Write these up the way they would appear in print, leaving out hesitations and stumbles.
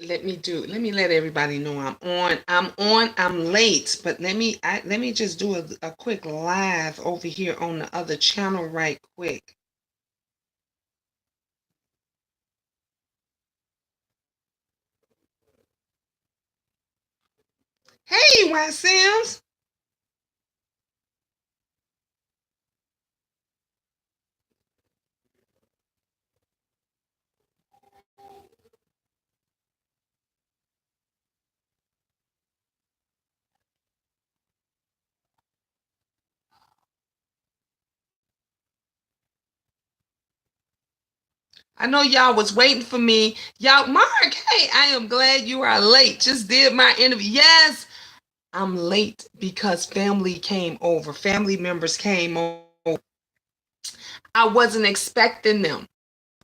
let me let everybody know I'm late, but let me just do a quick live over here on the other channel right quick. Hey, Y Sims. I know y'all was waiting for me. Y'all, Mark, hey, I am glad you are late. Just did my interview. Yes, I'm late because family came over. Family members came over. I wasn't expecting them.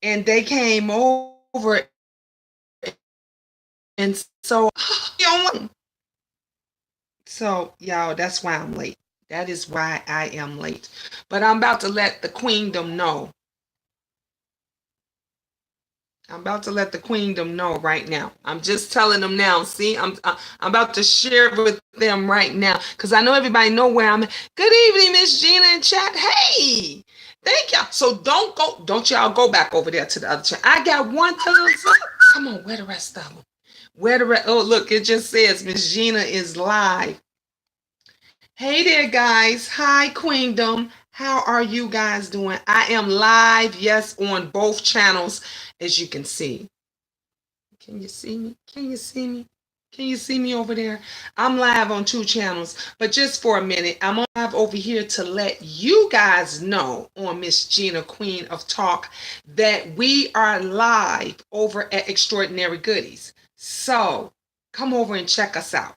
And they came over. And so, so y'all, that's why I'm late. That is why I am late. But I'm about to let the queendom know. I'm about to let the queendom know right now. I'm just telling them now. See, I'm about to share with them right now because I know everybody know where I'm at. Good evening, Miss Gina in chat. Hey, thank y'all. So don't y'all go back over there to the other chat. I got one thumbs up. Come on, where the rest of them? Where the rest? Oh, look, it just says Miss Gina is live. Hey there, guys. Hi, Queendom. How are you guys doing? I am live, yes, on both channels, as you can see. Can you see me? Can you see me? Can you see me over there? I'm live on two channels, but just for a minute, I'm live over here to let you guys know on Miss Gina, Queen of Talk, that we are live over at Extraordinary Goodies. So come over and check us out.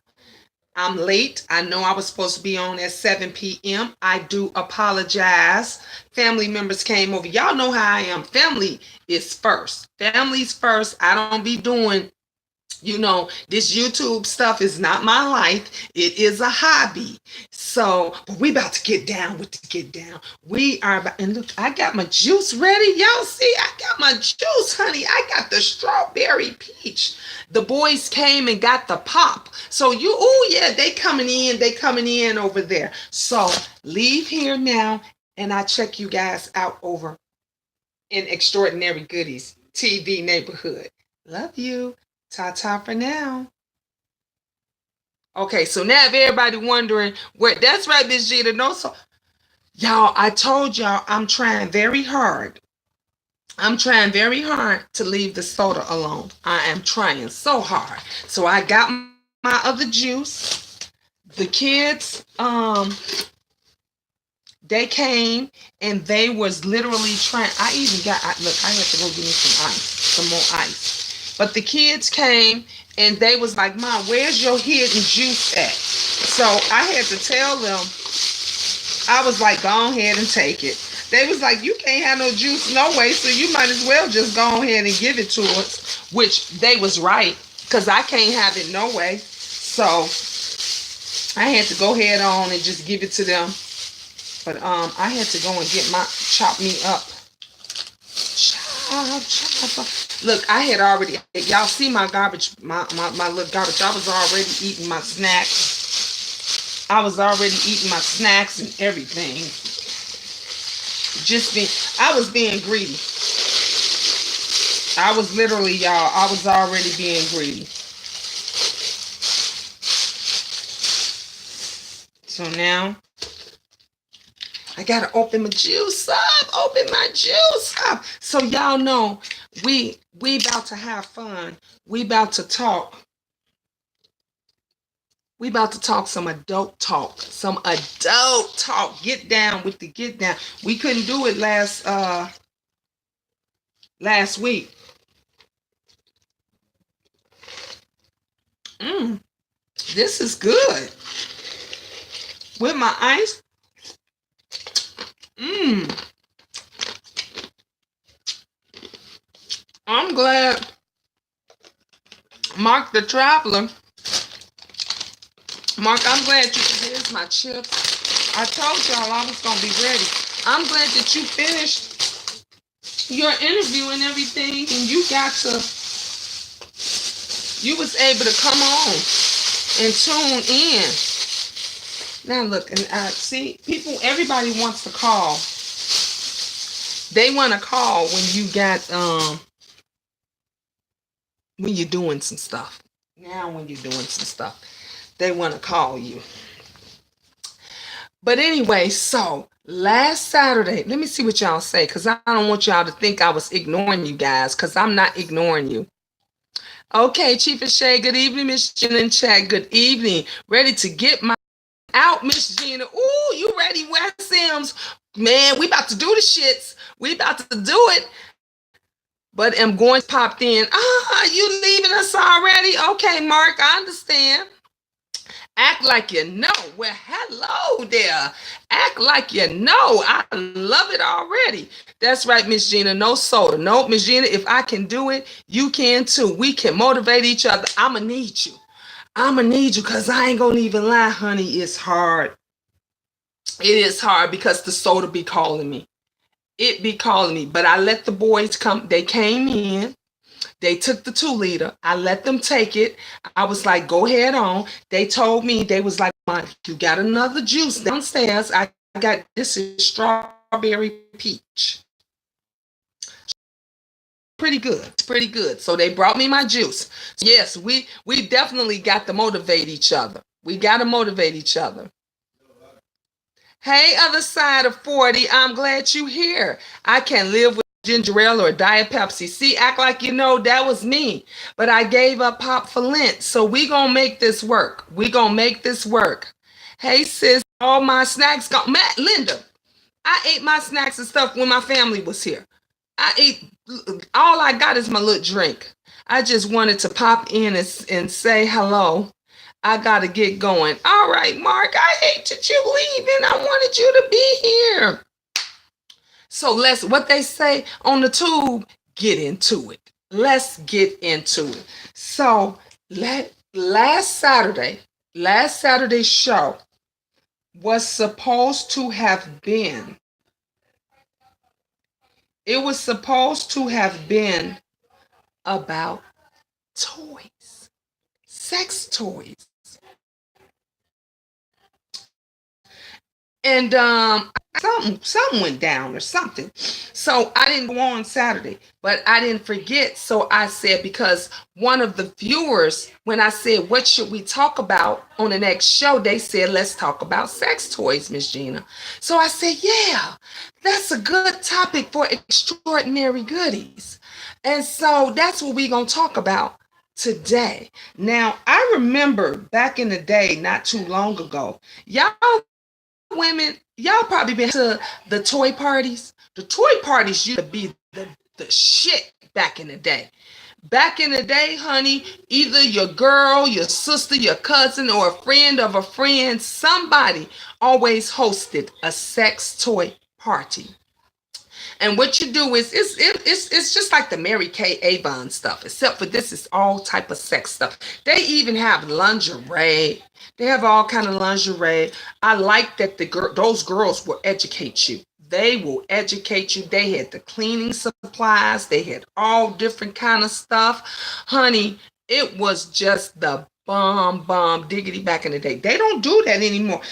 I'm late. I know I was supposed to be on at 7 p.m. I do apologize. Family members came over. Y'all know how I am. Family is first. Family's first. I don't be doing, this YouTube stuff is not my life. It is a hobby. So, but we about to get down with the get down. We are about, and look, I got my juice ready. Y'all see, I got my juice, honey. I got the strawberry peach. The boys came and got the pop. So oh yeah, they coming in over there. So leave here now and I check you guys out over in Extraordinary Goodies TV neighborhood. Love you. Ta-ta for now. Okay, so now if everybody wondering where, that's right, Miss Gina. No, so y'all, I told y'all I'm trying very hard. I'm trying very hard to leave the soda alone. I am trying so hard. So I got my other juice. The kids, they came and they was literally trying. Look, I had to go get me some more ice. But the kids came and they was like, Mom, where's your hidden juice at? So I had to tell them, I was like, go ahead and take it. They was like, you can't have no juice no way, so you might as well just go ahead and give it to us, which they was right, because I can't have it no way. So I had to go ahead on and just give it to them. But I had to go and get my chop me up. Chop. Look, I had already, y'all see my garbage, my little garbage. I was already eating my snacks. I was already eating my snacks and everything. I was being greedy. I was literally, y'all, I was already being greedy. So now I gotta open my juice up. Open my juice up. So y'all know we about to have fun. We about to talk. We about to talk some adult talk. Some adult talk. Get down with the get down. We couldn't do it last week. This is good. With my ice. I'm glad Mark the Traveler. Mark, I'm glad here's my chips. I told y'all I was going to be ready. I'm glad that you finished your interview and everything and you got to You was able to come on and tune in. Now look, and see, people, everybody wants to call. They want to call when you got when you're doing some stuff. Now when you're doing some stuff, they want to call you. But anyway, so last Saturday, let me see what y'all say, because I don't want y'all to think I was ignoring you guys, because I'm not ignoring you. Okay, Chief of Shay, good evening, Miss Gina and Chat, good evening. Ready to get my out, Miss Gina. Ooh, you ready, West Sims? Man, we about to do the shits. We about to do it. But I'm going popped in. You leaving us already? Okay, Mark, I understand. Act like you know. Well, hello there. Act like you know. I love it already. That's right, Miss Gina. No soda. No, Miss Gina, if I can do it, you can too. We can motivate each other. I'ma need you. I'ma need you, because I ain't gonna even lie, honey. It's hard. It is hard because the soda be calling me. It be calling me. But I let the boys come. They came in. They took the 2-liter. I let them take it. I was like, go ahead on. They told me, they was like, you got another juice downstairs. I got, this is strawberry peach. Pretty good. It's pretty good. So they brought me my juice. Yes, we definitely got to motivate each other. We got to motivate each other. Hey, other side of 40, I'm glad you here. I can live with ginger ale or Diet Pepsi. See, act like you know that was me. But I gave up pop for Lent. So we gonna make this work. We gonna make this work. Hey, sis, all my snacks gone. Matt, Linda, I ate my snacks and stuff when my family was here. I ate, all I got is my little drink. I just wanted to pop in and say hello. I gotta get going. All right, Mark, I hate that you leaving. I wanted you to be here. So let's, what they say on the tube, get into it. Let's get into it. So last Saturday's show was supposed to have been, it was supposed to have been about toys, sex toys. And something went down or something. So I didn't go on Saturday, but I didn't forget. So I said, because one of the viewers, when I said, what should we talk about on the next show? They said, let's talk about sex toys, Miss Gina. So I said, yeah, that's a good topic for extraordinary goodies. And so that's what we're going to talk about today. Now, I remember back in the day, not too long ago, y'all women, y'all probably been to the toy parties. The toy parties used to be the shit back in the day. Back in the day, honey, either your girl, your sister, your cousin, or a friend of a friend, somebody always hosted a sex toy party. And what you do is it's just like the Mary Kay Avon stuff, except for this is all type of sex stuff. They even have lingerie. They have all kind of lingerie. I like that those girls will educate you. They will educate you. They had the cleaning supplies. They had all different kind of stuff. Honey, it was just the bomb diggity back in the day. They don't do that anymore.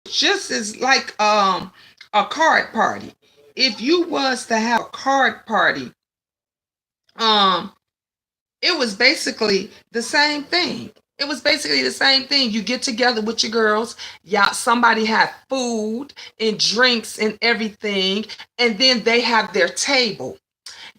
Just as like a card party. If you was to have a card party, it was basically the same thing. It was basically the same thing. You get together with your girls, y'all, somebody had food and drinks and everything, and then they have their table.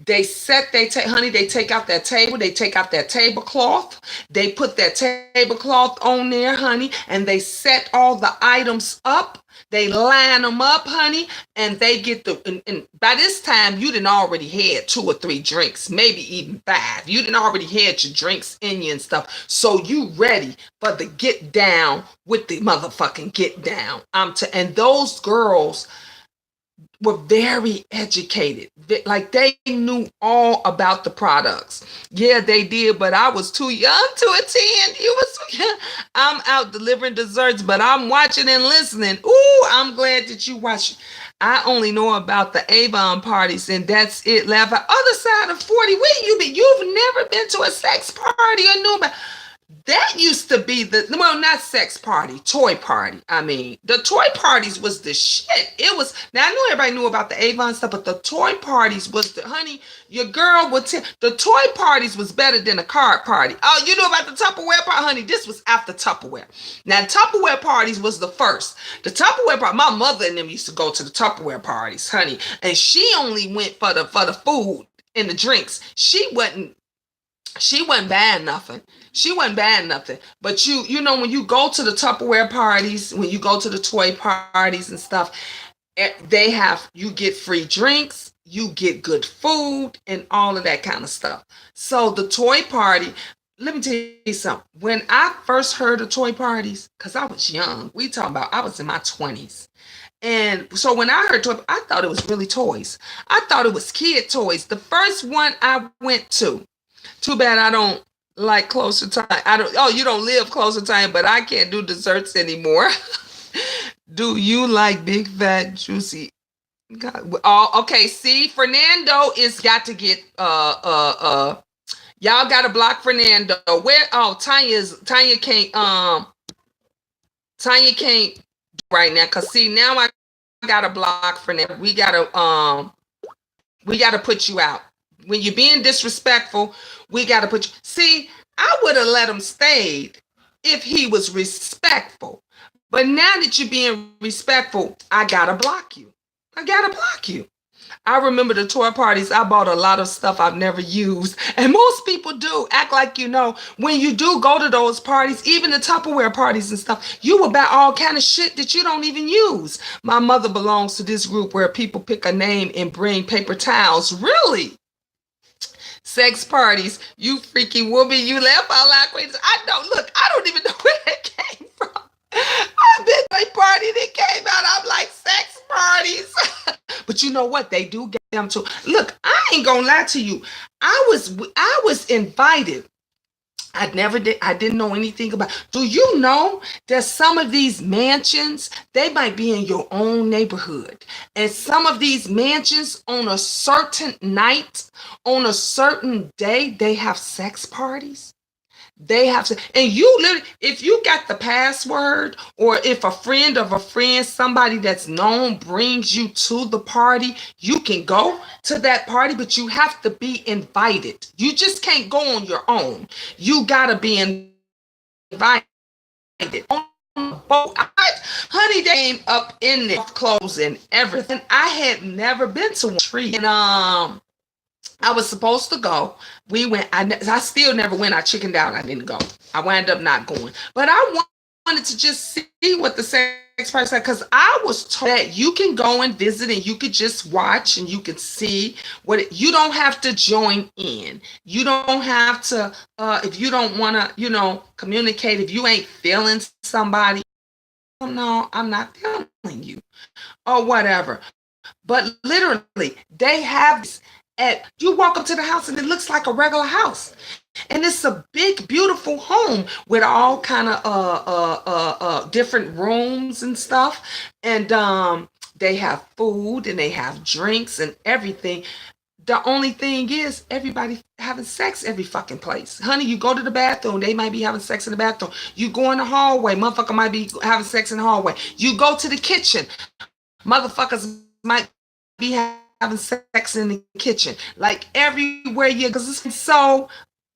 They honey, they take out that table, they take out that tablecloth, they put that tablecloth on there, honey, and they set all the items up. They line them up, honey, and they get and by this time, you done already had 2 or 3 drinks, maybe even 5. You done already had your drinks in you and stuff. So you ready for the get down with the motherfucking get down. And those girls, were very educated. Like they knew all about the products. Yeah, they did, but I was too young to attend. You was too young. I'm out delivering desserts, but I'm watching and listening. Ooh, I'm glad that you watch. I only know about the Avon parties, and that's it. Laugh. Other side of 40. Where you been? You've never been to a sex party or knew about. That used to be the, well, not sex party, toy party. I mean, the toy parties was the shit. It was, now I know everybody knew about the Avon stuff, but the toy parties was the, honey, your girl would tell, the toy parties was better than a card party. Oh, you know about the Tupperware party? Honey, this was after Tupperware. Now, Tupperware parties was the first. The Tupperware party, my mother and them used to go to the Tupperware parties, honey, and she only went for the food and the drinks. She wasn't bad nothing. She wasn't bad nothing. But you know, when you go to the Tupperware parties, when you go to the toy parties and stuff, they have, you get free drinks, you get good food and all of that kind of stuff. So the toy party, let me tell you something. When I first heard of toy parties, because I was young, we talking about, I was in my 20s. And so when I heard toy, I thought it was really toys. I thought it was kid toys. The first one I went to, too bad I don't like closer time. I don't. Oh, you don't live closer time, but I can't do desserts anymore. Do you like big fat juicy? God, oh, okay. See, Fernando is got to get Y'all got to block Fernando. Where? Oh, Tanya can't right now. Cause see, now I gotta block Fernando. We gotta put you out. When you're being disrespectful, we got to put you. See, I would have let him stay if he was respectful. But now that you're being respectful, I got to block you. I got to block you. I remember the toy parties. I bought a lot of stuff I've never used. And most people do act like, you know, when you do go to those parties, even the Tupperware parties and stuff, you will buy all kind of shit that you don't even use. My mother belongs to this group where people pick a name and bring paper towels. Really? Sex parties, you freaky woman, you laugh out loud. I don't look, I don't even know where that came from. I've been to a party that came out, I'm like, sex parties. But you know what? They do get them too. Look, I ain't gonna lie to you. I was invited. I didn't know anything about. Do you know that some of these mansions, they might be in your own neighborhood. And some of these mansions on a certain night, on a certain day, they have sex parties. They have to, and you literally, if you got the password, or if a friend of a friend, somebody that's known brings you to the party, you can go to that party, but you have to be invited. You just can't go on your own. You gotta be invited. On the boat, honey, they came up in there, clothes and everything. I had never been to one tree, and I was supposed to go. We went. I still never went. I chickened out. I didn't go. I wound up not going. But I wanted to just see what the sex party said, because I was told that you can go and visit and you could just watch and you could see you don't have to join in. You don't have to, if you don't want to, you know, communicate, if you ain't feeling somebody, no, I'm not feeling you or whatever. But literally, they have this. You walk up to the house and it looks like a regular house, and it's a big, beautiful home with all kind of different rooms and stuff. And they have food and they have drinks and everything. The only thing is, everybody having sex every fucking place. Honey, you go to the bathroom, they might be having sex in the bathroom. You go in the hallway, motherfucker might be having sex in the hallway. You go to the kitchen, motherfuckers might be having sex in the kitchen. Like everywhere you, because it's so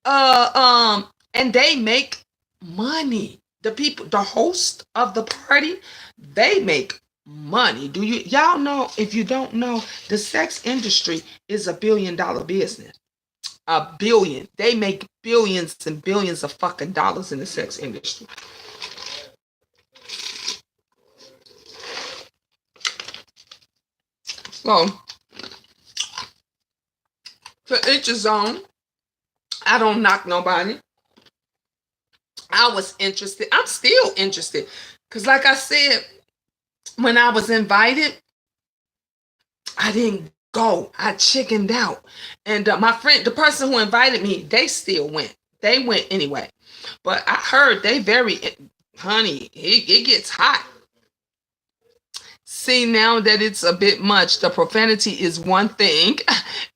and they make money. The people, the host of the party, they make money. Do y'all know? If you don't know, the sex industry is $1 billion business. $1 billion. They make billions and billions of fucking dollars in the sex industry. So, to each his own. I don't knock nobody. I was interested. I'm still interested. Because like I said, when I was invited, I didn't go. I chickened out. And my friend, the person who invited me, they still went. They went anyway. But I heard they very, honey, it gets hot. See, now that it's a bit much, the profanity is one thing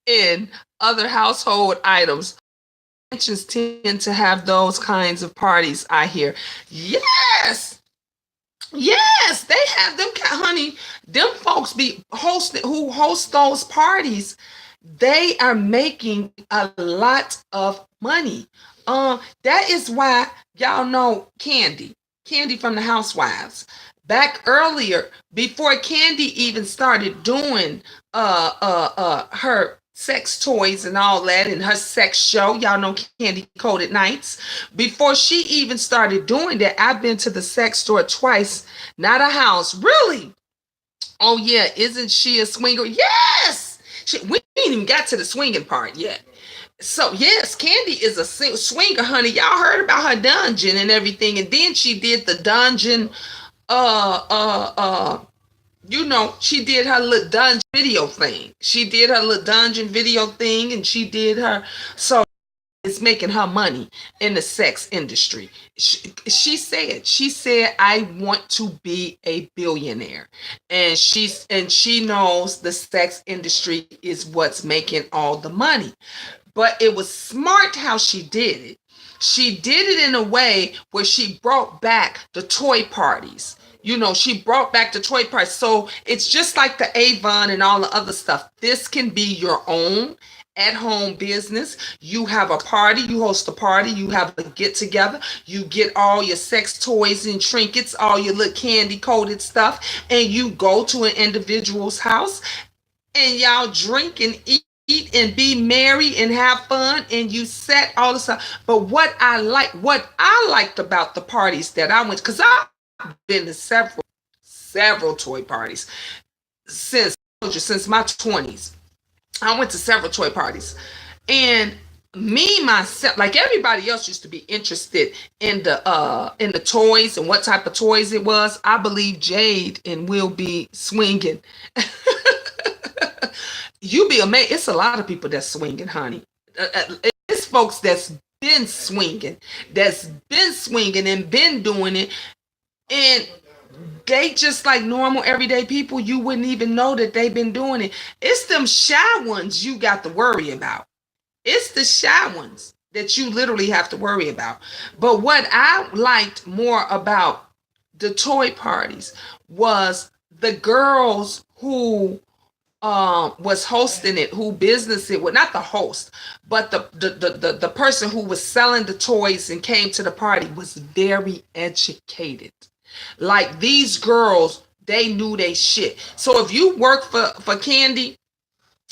in other household items. Mansions tend to have those kinds of parties, I hear. Yes, yes, they have them, honey. Them folks be hosting who host those parties. They are making a lot of money. That is why y'all know Candy from the Housewives. Back earlier, before Candy even started doing her sex toys and all that and her sex show, y'all know Candy Coated Nights. Before she even started doing that, I've been to the sex store twice, not a house. Really? Oh yeah, isn't she a swinger? Yes. We ain't even got to the swinging part yet. So yes, Candy is a swinger, honey. Y'all heard about her dungeon and everything, and then she did the dungeon. Uh, uh, uh. She did her little dungeon video thing. She did her little dungeon video thing, and she did her. So it's making her money in the sex industry. She said, I want to be a billionaire. And she knows the sex industry is what's making all the money. But it was smart how she did it. She did it in a way where she brought back the toy parties. She brought back the toy parties. So it's just like the Avon and all the other stuff. This can be your own at home business. You have a party, you host a party, you have a get together, you get all your sex toys and trinkets, all your little candy coated stuff, and you go to an individual's house and y'all drink and eat and be merry and have fun, and you set all this stuff. But what I liked about the parties that I went, because I've been to several toy parties since my 20s. I went to several toy parties, and me myself, like everybody else, used to be interested in the toys and what type of toys it was. I believe Jade and will be swinging. You be amazed. It's a lot of people that's swinging, honey. It's folks that's been swinging, and been doing it, and they just like normal everyday people. You wouldn't even know that they've been doing it. It's them shy ones you got to worry about. It's the shy ones that you literally have to worry about. But what I liked more about the toy parties was the girls who was hosting it, who business it, well, not the host, but the person who was selling the toys and came to the party was very educated. Like these girls, they knew they shit. So if you work for Candy,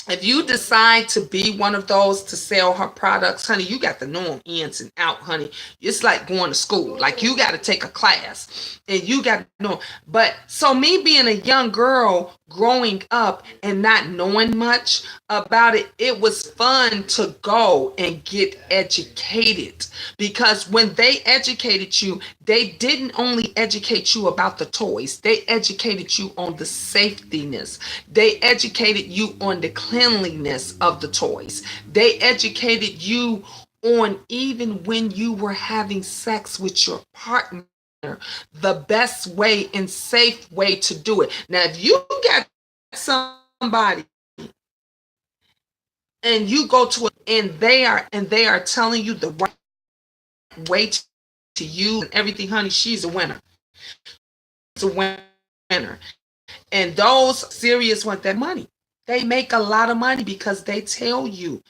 if you decide to be one of those to sell her products, honey, you got to know them ins and out, honey. It's like going to school. Like you got to take a class and you got to know. But so me being a young girl growing up and not knowing much about it, it was fun to go and get educated, because when they educated you, they didn't only educate you about the toys, they educated you on the safetyness, they educated you on the cleanliness of the toys, they educated you on even when you were having sex with your partner, the best way and safe way to do it. Now, if you got somebody and you go to it and they are telling you the right way to use and everything, honey, she's a winner. She's a winner. And those serious ones, that money, they make a lot of money because they tell you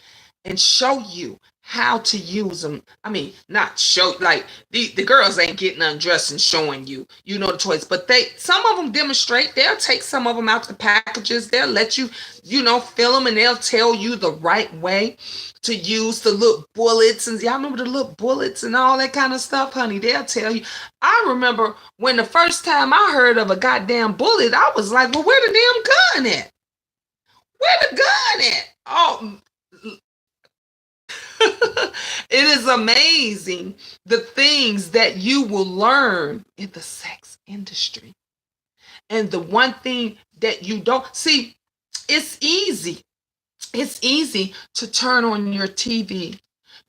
and show you how to use them. I mean, not show, like the girls ain't getting undressed and showing you, the toys, but some of them demonstrate. They'll take some of them out the packages. They'll let you, fill them, and they'll tell you the right way to use the little bullets. And y'all remember the little bullets and all that kind of stuff, honey? They'll tell you. I remember when the first time I heard of a goddamn bullet, I was like, well, where the damn gun at? Where the gun at? Oh, it is amazing the things that you will learn in the sex industry. And the one thing that you don't see, It's easy. It's easy to turn on your TV,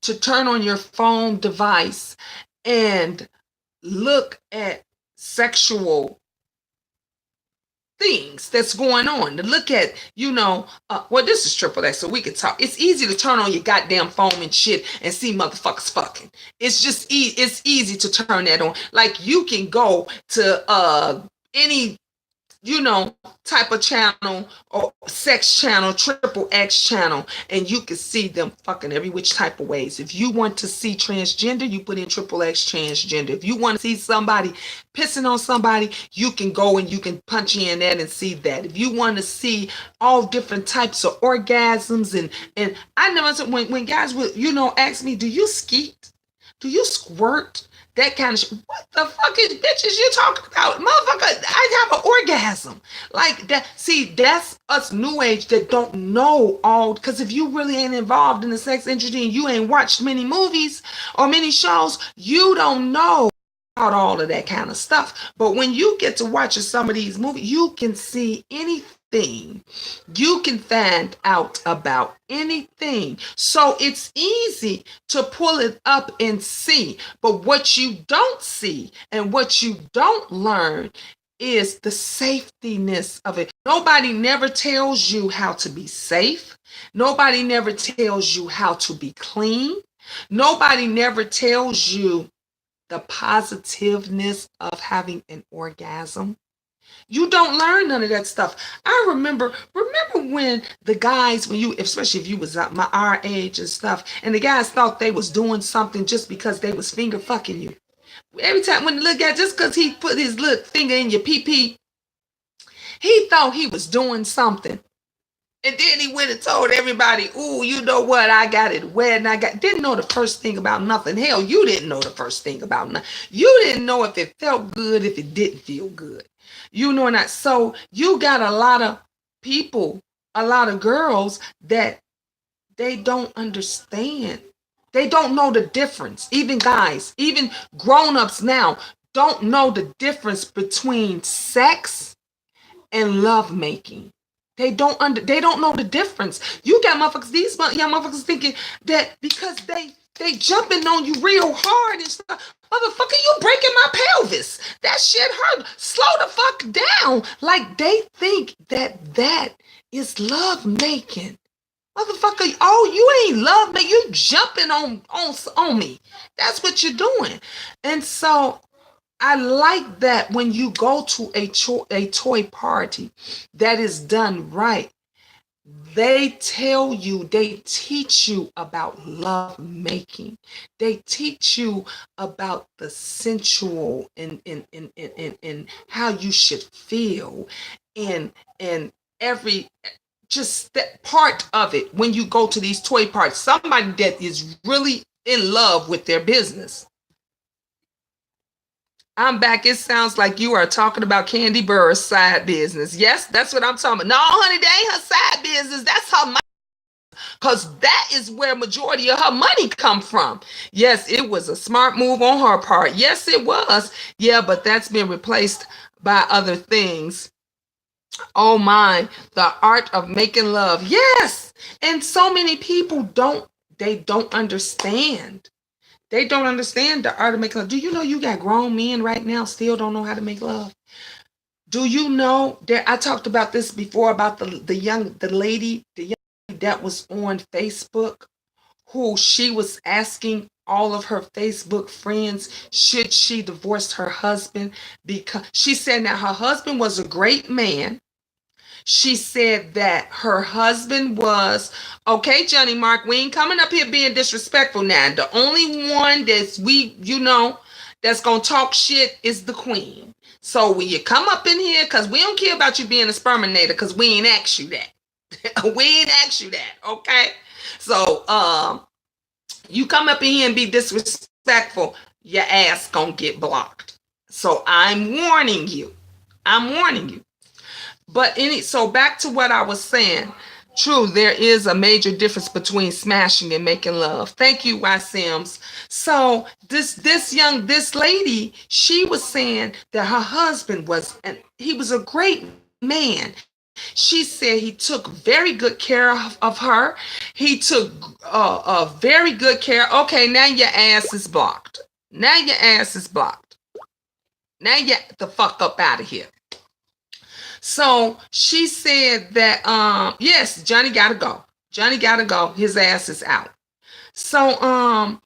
to turn on your phone device and look at sexual things that's going on, to look at, well, this is triple X, so we could talk. It's easy to turn on your goddamn phone and shit and see motherfuckers fucking. It's just it's easy to turn that on. Like, you can go to any type of channel or sex channel, triple X channel, and you can see them fucking every which type of ways. If you want to see transgender, you put in triple X transgender. If you want to see somebody pissing on somebody, you can go and you can punch in that and see that. If you want to see all different types of orgasms, and I never said, when guys would ask me, do you skeet? Do you squirt? That kind of shit. What the fuck is bitches you talking about? Motherfucker, I have an orgasm. Like that. See, that's us new age that don't know all. Because if you really ain't involved in the sex industry and you ain't watched many movies or many shows, you don't know about all of that kind of stuff. But when you get to watching some of these movies, you can see anything. You can find out about anything. So it's easy to pull it up and see. But what you don't see and what you don't learn is the safetyness of it. Nobody never tells you how to be safe. Nobody never tells you how to be clean. Nobody never tells you the positiveness of having an orgasm. You don't learn none of that stuff. I remember when the guys, especially if you was our age and stuff, and the guys thought they was doing something just because they was finger fucking you. Every time when the little guy, just because he put his little finger in your pee-pee, he thought he was doing something. And then he went and told everybody, ooh, you know what? I got it wet and didn't know the first thing about nothing. Hell, you didn't know the first thing about nothing. You didn't know if it felt good, if it didn't feel good. You know not. So you got a lot of people, a lot of girls that they don't understand. They don't know the difference. Even guys, even grown-ups now don't know the difference between sex and lovemaking. They don't know the difference. You got motherfuckers, these young motherfuckers thinking that because they jumping on you real hard and stuff. Motherfucker, you breaking my pelvis. That shit hurt. Slow the fuck down. Like, they think that is love making. Motherfucker, oh, you ain't love me. You jumping on me. That's what you're doing. And so I like that when you go to a toy party that is done right, they tell you, they teach you about love making. They teach you about the sensual and how you should feel and every just that part of it. When you go to these toy parties, somebody that is really in love with their business. I'm back. It sounds like you are talking about Candy Burr's side business. Yes, that's what I'm talking about. No, honey, that ain't her side business. That's her money. Because that is where majority of her money come from. Yes, it was a smart move on her part. Yes, it was. Yeah, but that's been replaced by other things. Oh my, the art of making love. Yes. And so many people don't understand. They don't understand the art of making love. Do you know you got grown men right now still don't know how to make love? Do you know that I talked about this before about the lady that was on Facebook, who she was asking all of her Facebook friends, should she divorce her husband? Because she said that her husband was a great man. She said that her husband was, okay, Johnny Mark, we ain't coming up here being disrespectful now. The only one that's that's going to talk shit is the queen. So when you come up in here, because we don't care about you being a sperminator, because we ain't asked you that. We ain't asked you that, okay? So you come up in here and be disrespectful, your ass going to get blocked. So I'm warning you. But so back to what I was saying. True, there is a major difference between smashing and making love. Thank you, Y Sims. So this lady, she was saying that her husband he was a great man. She said he took very good care of her. He took very good care. Okay, now your ass is blocked. Now your ass is blocked. Now get the fuck up out of here. So she said that yes, Johnny gotta go. Johnny gotta go. His ass is out. So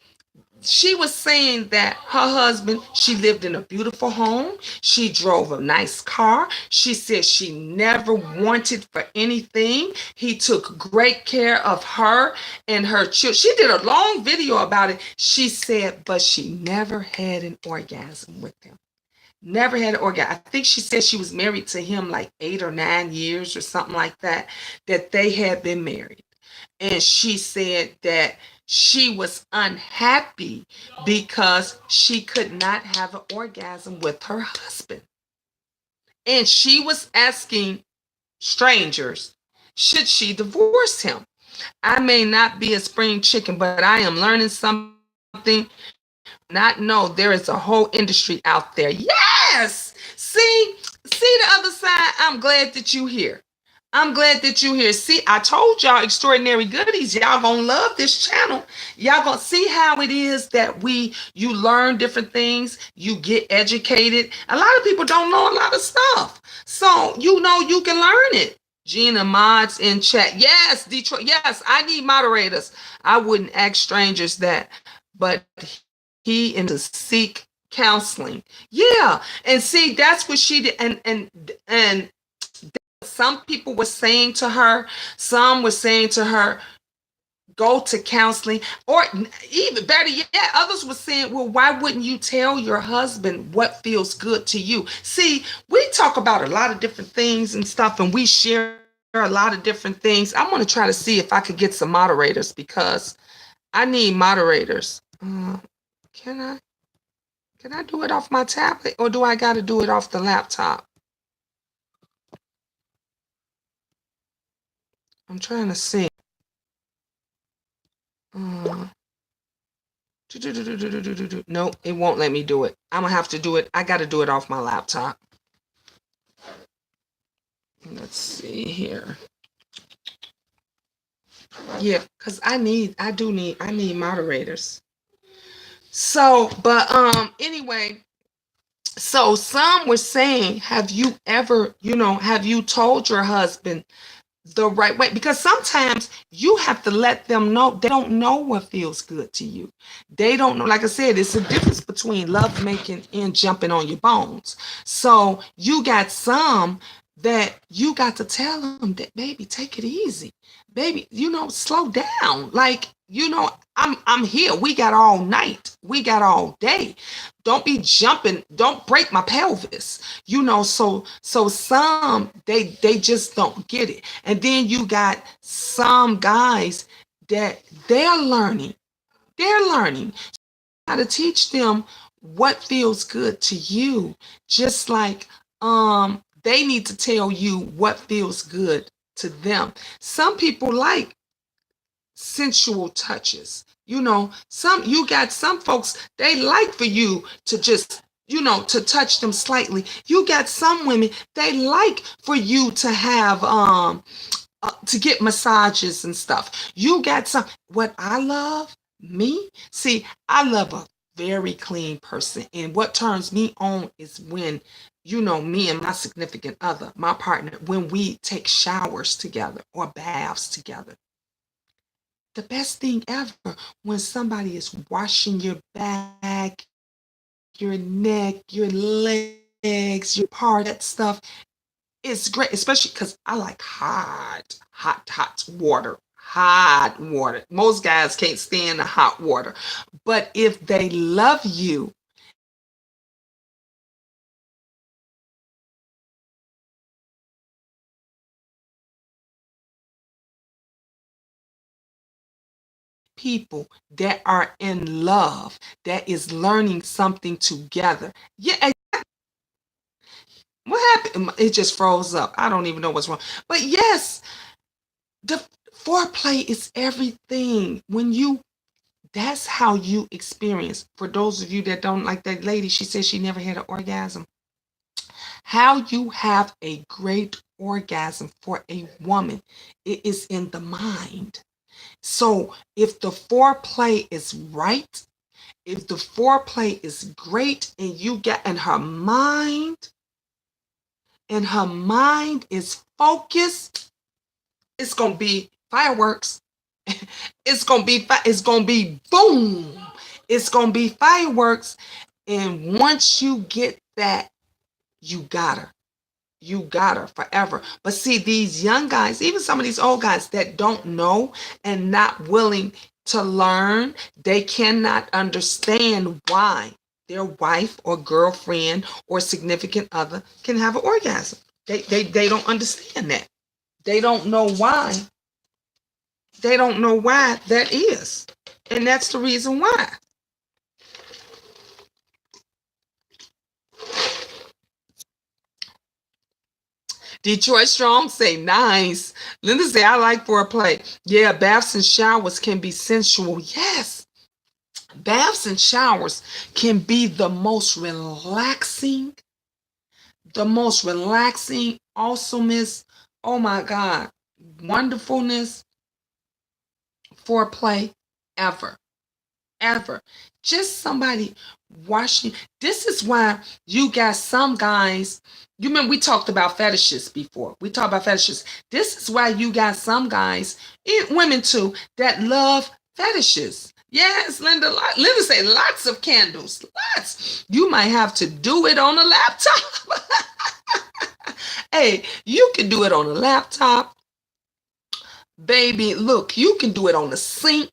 she was saying that her husband, she lived in a beautiful home. She drove a nice car. She said she never wanted for anything. He took great care of her and her children. She did a long video about it. She said, but she never had an orgasm with him. Never had an orgasm. I think she said she was married to him like 8 or 9 years or something like that, that they had been married. And she said that she was unhappy because she could not have an orgasm with her husband. And she was asking strangers, should she divorce him? I may not be a spring chicken, but I am learning something. Not know there is a whole industry out there. Yes! See the other side. I'm glad that you here. I'm glad that you here. See, I told y'all extraordinary goodies. Y'all gonna love this channel. Y'all gonna see how it is that you learn different things, you get educated. A lot of people don't know a lot of stuff. So you know you can learn it. Gina, mods in chat. Yes, Detroit. Yes, I need moderators. I wouldn't ask strangers that, but he and to seek counseling. Yeah, and see, that's what she did. And some people were saying to her, some were saying to her, go to counseling, or even better yet, others were saying, well, why wouldn't you tell your husband what feels good to you? See, we talk about a lot of different things and stuff, and we share a lot of different things. I'm going to try to see if I could get some moderators, because I need moderators. Can I do it off my tablet, or do I got to do it off the laptop? I'm trying to see. No, it won't let me do it. I'm gonna have to do it. I got to do it off my laptop. Let's see here. Yeah, because I need moderators. So, but anyway, so some were saying, have you ever, have you told your husband the right way? Because sometimes you have to let them know they don't know what feels good to you. They don't know. Like I said, it's a difference between love making and jumping on your bones. So you got some that you got to tell them that, baby, take it easy. Baby, slow down. Like, I'm here. We got all night. We got all day. Don't be jumping. Don't break my pelvis. So some they just don't get it. And then you got some guys that they're learning. They're learning how to teach them what feels good to you. Just like they need to tell you what feels good to them. Some people like sensual touches. You got some folks, they like for you to just, to touch them slightly. You got some women, they like for you to have to get massages and stuff. You got some. What I love, I love a very clean person. And what turns me on is when, me and my significant other, my partner, when we take showers together or baths together. The best thing ever, when somebody is washing your back, your neck, your legs, your part, that stuff. It's great, especially because I like hot water. Hot water. Most guys can't stand the hot water. But if they love you, people that are in love, that is learning something together. Yeah. What happened? It just froze up. I don't even know what's wrong. But yes, the foreplay is everything. That's how you experience. For those of you that don't, like that lady, she said she never had an orgasm. How you have a great orgasm for a woman, it is in the mind. So if the foreplay is right, if the foreplay is great and you get and her mind is focused, it's gonna be fireworks. It's gonna be boom. It's gonna be fireworks. And once you get that, you got her. You got her forever. But see, these young guys, even some of these old guys that don't know and not willing to learn, they cannot understand why their wife or girlfriend or significant other can have an orgasm. They don't understand that. They don't know why. They don't know why that is. And that's the reason why. Detroit Strong say nice. Linda say I like foreplay. Yeah, baths and showers can be sensual. Yes, baths and showers can be the most relaxing, awesomeness. Oh my God, wonderfulness foreplay ever. Ever. Just somebody washing. This is why you got some guys. You remember we talked about fetishes before. We talked about fetishes. This is why you got some guys, women too, that love fetishes. Yes, Linda. Linda say lots of candles. Lots. You might have to do it on a laptop. Hey, you can do it on a laptop. Baby, look, you can do it on the sink.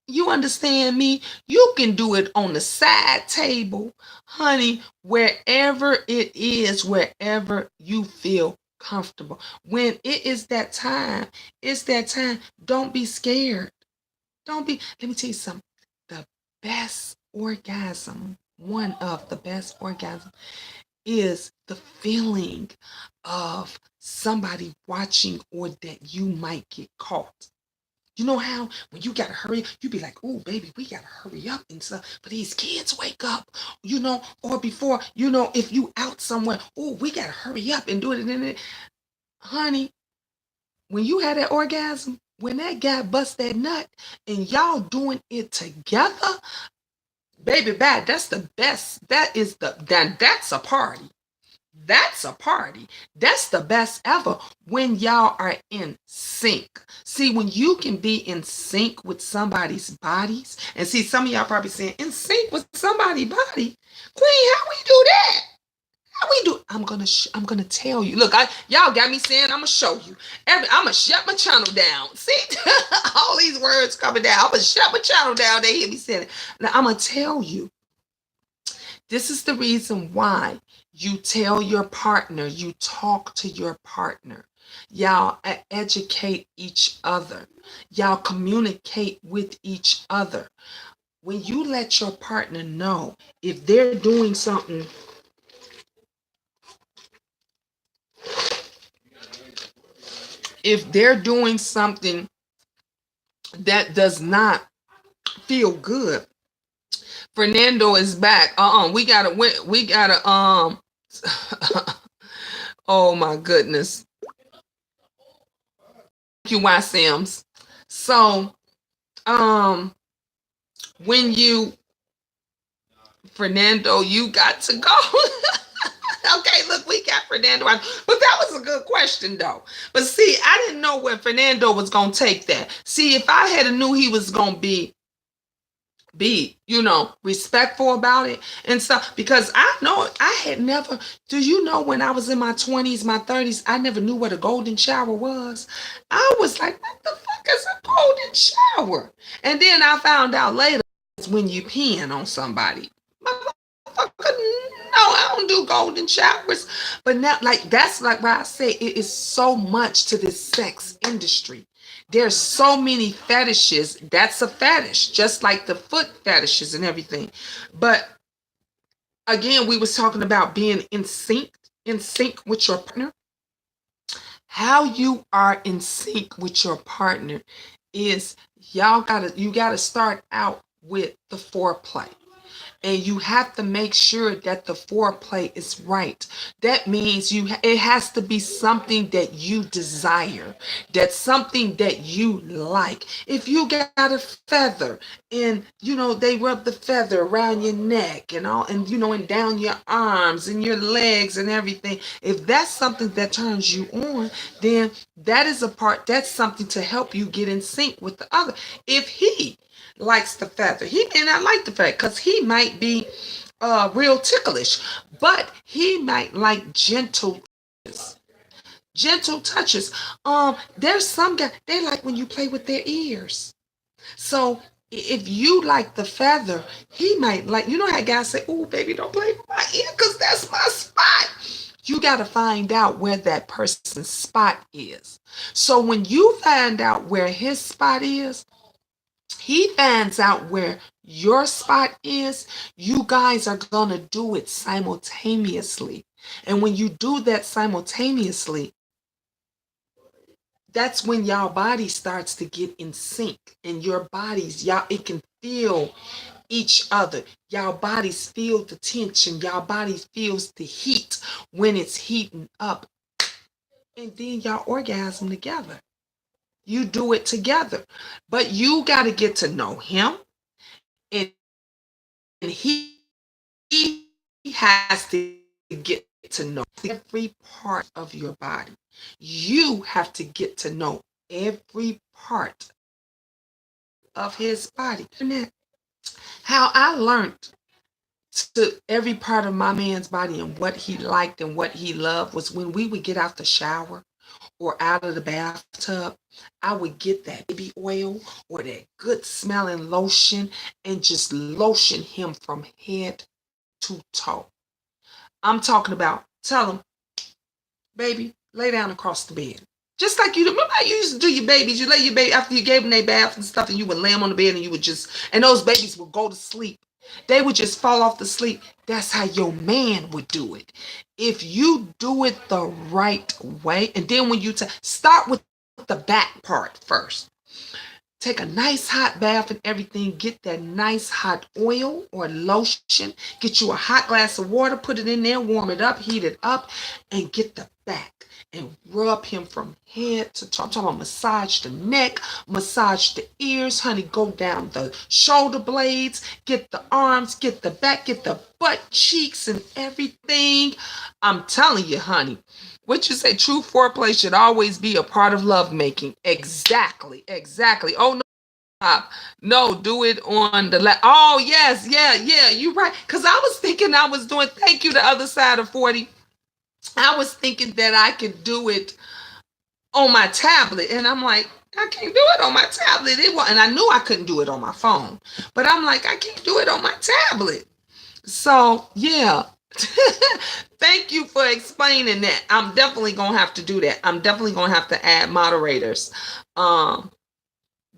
You understand me? You can do it on the side table, honey, wherever it is, wherever you feel comfortable. When it is that time, it's that time. Don't be scared. Let me tell you something. The best orgasm, one of the best orgasms, is the feeling of somebody watching or that you might get caught. You know how when you gotta hurry, you be like, "Oh, baby, we gotta hurry up and stuff." But these kids wake up, or before, if you out somewhere, oh, we gotta hurry up and do it. And then, honey, when you had that orgasm, when that guy bust that nut, and y'all doing it together, baby, that's the best. That's a party. That's a party. That's the best ever when y'all are in sync. See, when you can be in sync with somebody's bodies, and see, some of y'all probably saying, in sync with somebody's body? Queen, how we do that? How we do? I'm gonna tell you. Look, y'all got me saying I'm gonna show you. I'm gonna shut my channel down. See, all these words coming down. I'm gonna shut my channel down. They hear me saying it. Now I'm gonna tell you. This is the reason why you tell your partner, you talk to your partner. Y'all educate each other. Y'all communicate with each other. When you let your partner know if they're doing something, that does not feel good. Fernando is back. We gotta oh my goodness. Thank you, Y Sims. So when you Fernando, you got to go. Okay, look, we got Fernando. But that was a good question, though. But see, I didn't know where Fernando was gonna take that. See, if I had knew he was gonna be respectful about it and stuff, because I know I had never. Do you know when I was in my 20s, my 30s, I never knew what a golden shower was. I was like, what the fuck is a golden shower? And then I found out later it's when you peeing on somebody. No, I don't do golden showers. But now, like, that's like why I say it is so much to this sex industry. There's so many fetishes. That's a fetish, just like the foot fetishes and everything. But again, we was talking about being in sync with your partner. How you are in sync with your partner is you gotta start out with the foreplay. and you have to make sure that the foreplay is right. That means it has to be something that you desire, that's something that you like. If you got a feather and they rub the feather around your neck and all, and and down your arms and your legs and everything, if that's something that turns you on, then that's something to help you get in sync with the other. If he likes the feather, he may not like the feather because he might be real ticklish, but he might like gentle touches. There's some guys, they like when you play with their ears. So if you like the feather, he might like, how guys say, "Oh, baby, don't play with my ear because that's my spot." You got to find out where that person's spot is. So when you find out where his spot is, he finds out where your spot is, you guys are going to do it simultaneously. And when you do that simultaneously, that's when y'all body starts to get in sync, and your bodies, it can feel each other. Y'all bodies feel the tension. Y'all bodies feels the heat when it's heating up. And then y'all orgasm together. You do it together. But you got to get to know him, and he has to get to know every part of your body. You have to get to know every part of his body. How I learned to every part of my man's body and what he liked and what he loved was when we would get out the shower or out of the bathtub, I would get that baby oil or that good smelling lotion and just lotion him from head to toe. I'm talking about, tell him, "Baby, lay down across the bed." Just like you remember how you used to do your babies. You lay your baby after you gave them their bath and stuff, and you would lay them on the bed, and you would and those babies would go to sleep. They would just fall off to sleep. That's how your man would do it. If you do it the right way, and then when you start with the back part first. Take a nice hot bath and everything. Get that nice hot oil or lotion. Get you a hot glass of water. Put it in there. Warm it up. Heat it up. And get the back. And rub him from head to toe. I'm talking about massage the neck. Massage the ears. Honey, go down the shoulder blades. Get the arms. Get the back. Get the butt cheeks and everything. I'm telling you, honey. What you say, true foreplay should always be a part of lovemaking. Exactly. Oh, no. No, do it on the left. Oh, yes. Yeah. You're right. Because I was thinking I was doing, thank you, the other side of 40. I was thinking that I could do it on my tablet. And I'm like, I can't do it on my tablet. And I knew I couldn't do it on my phone. But I'm like, I can't do it on my tablet. So, yeah. Thank you for explaining that. I'm definitely gonna have to do that. I'm definitely gonna have to add moderators,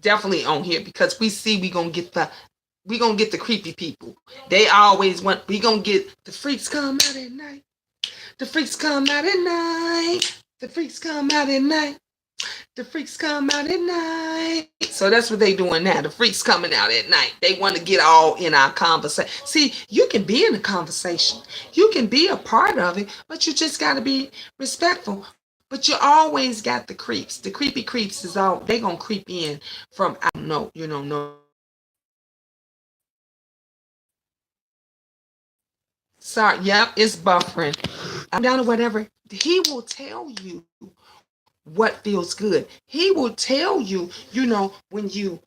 definitely on here, because we gonna get the creepy people. They always want. We gonna get the freaks come out at night. The freaks come out at night. The freaks come out at night. The freaks come out at night. So that's what they doing now. The freaks coming out at night. They want to get all in our conversation. See, you can be in a conversation. You can be a part of it, but you just got to be respectful. But you always got the creeps. The creepy creeps is all, they going to creep in from, I don't know, no. Sorry, yep, it's buffering. I'm down to whatever. He will tell you what feels good. He will tell you, when you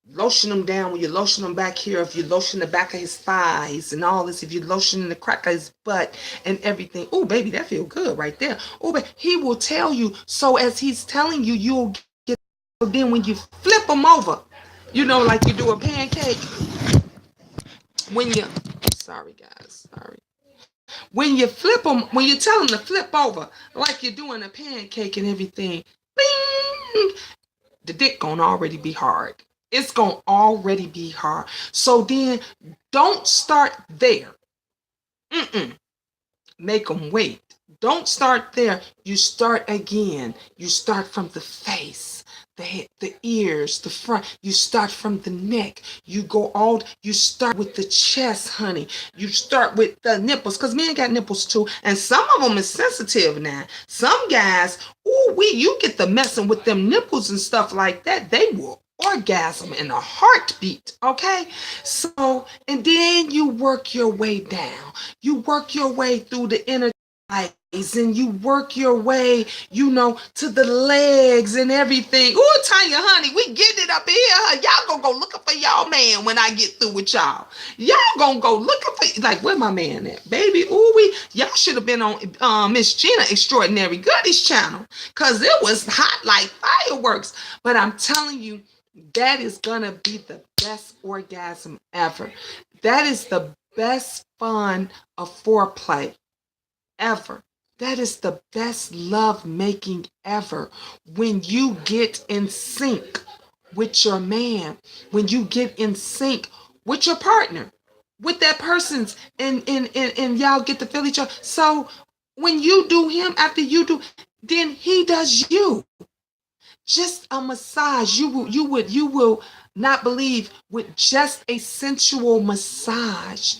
lotion them down, when you lotion them back here, if you lotion the back of his thighs and all this, if you lotion the crack of his butt and everything. Oh, baby, that feel good right there. Oh, but he will tell you. So as he's telling you, you'll get. Then when you flip them over, like you do a pancake. Sorry guys, sorry. When you flip them, when you tell them to flip over, like you're doing a pancake and everything, bing, the dick gonna already be hard. It's gonna already be hard. So then don't start there. Make them wait. Don't start there. You start again. You start from the face, the head, the ears, the front. You start from the neck. You start with the chest, honey. You start with the nipples, because men got nipples too. And some of them is sensitive now. Some guys, you get the messing with them nipples and stuff like that. They will orgasm in a heartbeat, okay? So, and then you work your way down. You work your way through the inner thighs, and you work your way, to the legs and everything. Ooh, Tanya, honey, we getting it up here. Y'all gonna go looking for y'all man when I get through with y'all. Y'all gonna go looking for, like, where my man at, baby? Y'all should have been on Miss Gina Extraordinary Goodies channel, because it was hot like fireworks. But I'm telling you, that is gonna be the best orgasm ever. That is the best fun of foreplay ever. That is the best love making ever. When you get in sync with your man, when you get in sync with your partner, with that person's, and y'all get to feel each other. So when you do him, after you do, then he does you. Just a massage. You will not believe, with just a sensual massage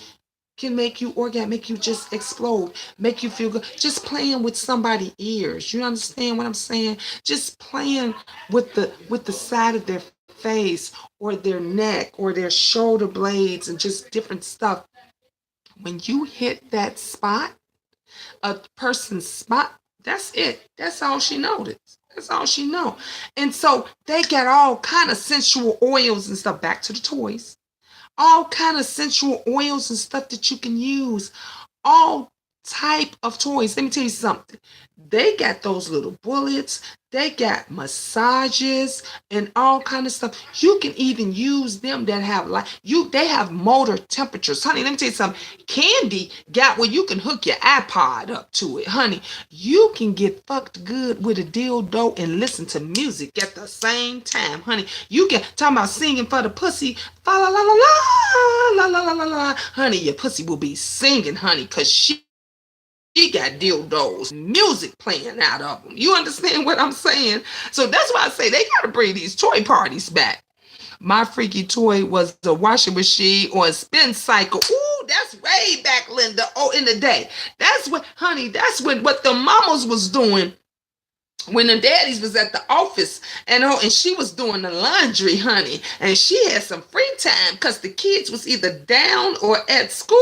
can make you orgasm, make you just explode, make you feel good. Just playing with somebody's ears. You understand what I'm saying? Just playing with the side of their face or their neck or their shoulder blades and just different stuff. When you hit that spot, a person's spot, that's it. That's all she noticed. That's all she know. And so they got all kind of sensual oils and stuff. Back to the toys. All kind of sensual oils and stuff that you can use. All type of toys. Let me tell you something. They got those little bullets. They got massages and all kind of stuff. You can even use them that have they have motor temperatures. Honey, let me tell you something. Candy got where you can hook your iPod up to it, honey. You can get fucked good with a dildo and listen to music at the same time, honey. You can talking about singing for the pussy. La la la la la la la la la. Honey, your pussy will be singing, honey, because she got dildos, music playing out of them. You understand what I'm saying? So that's why I say they got to bring these toy parties back. My freaky toy was a washing machine or a spin cycle. Ooh, that's way back, Linda. Oh, in the day. That's what, honey, that's what the mamas was doing when the daddies was at the office, and she was doing the laundry, honey, and she had some free time because the kids was either down or at school.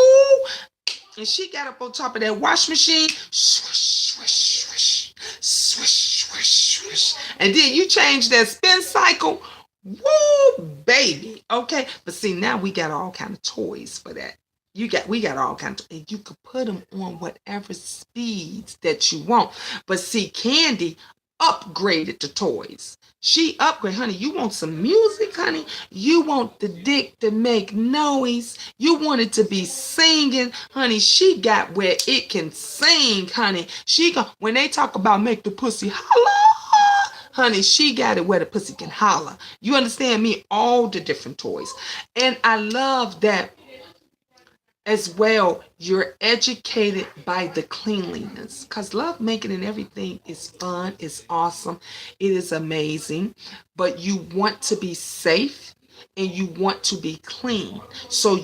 And she got up on top of that wash machine, swish, swish, swish, swish, swish, swish. And then you change that spin cycle. Woo, baby. Okay. But see, now we got all kind of toys for that. We got all kinds of, and you could put them on whatever speeds that you want. But see, Candy upgraded the toys. She upgraded, honey. You want some music, honey? You want the dick to make noise? You want it to be singing, honey? She got where it can sing, honey. When they talk about make the pussy holla, honey, she got it where the pussy can holla. You understand me? All the different toys, and I love that. As well, you're educated by the cleanliness, because love making and everything is fun, it's awesome, it is amazing, but you want to be safe and you want to be clean. So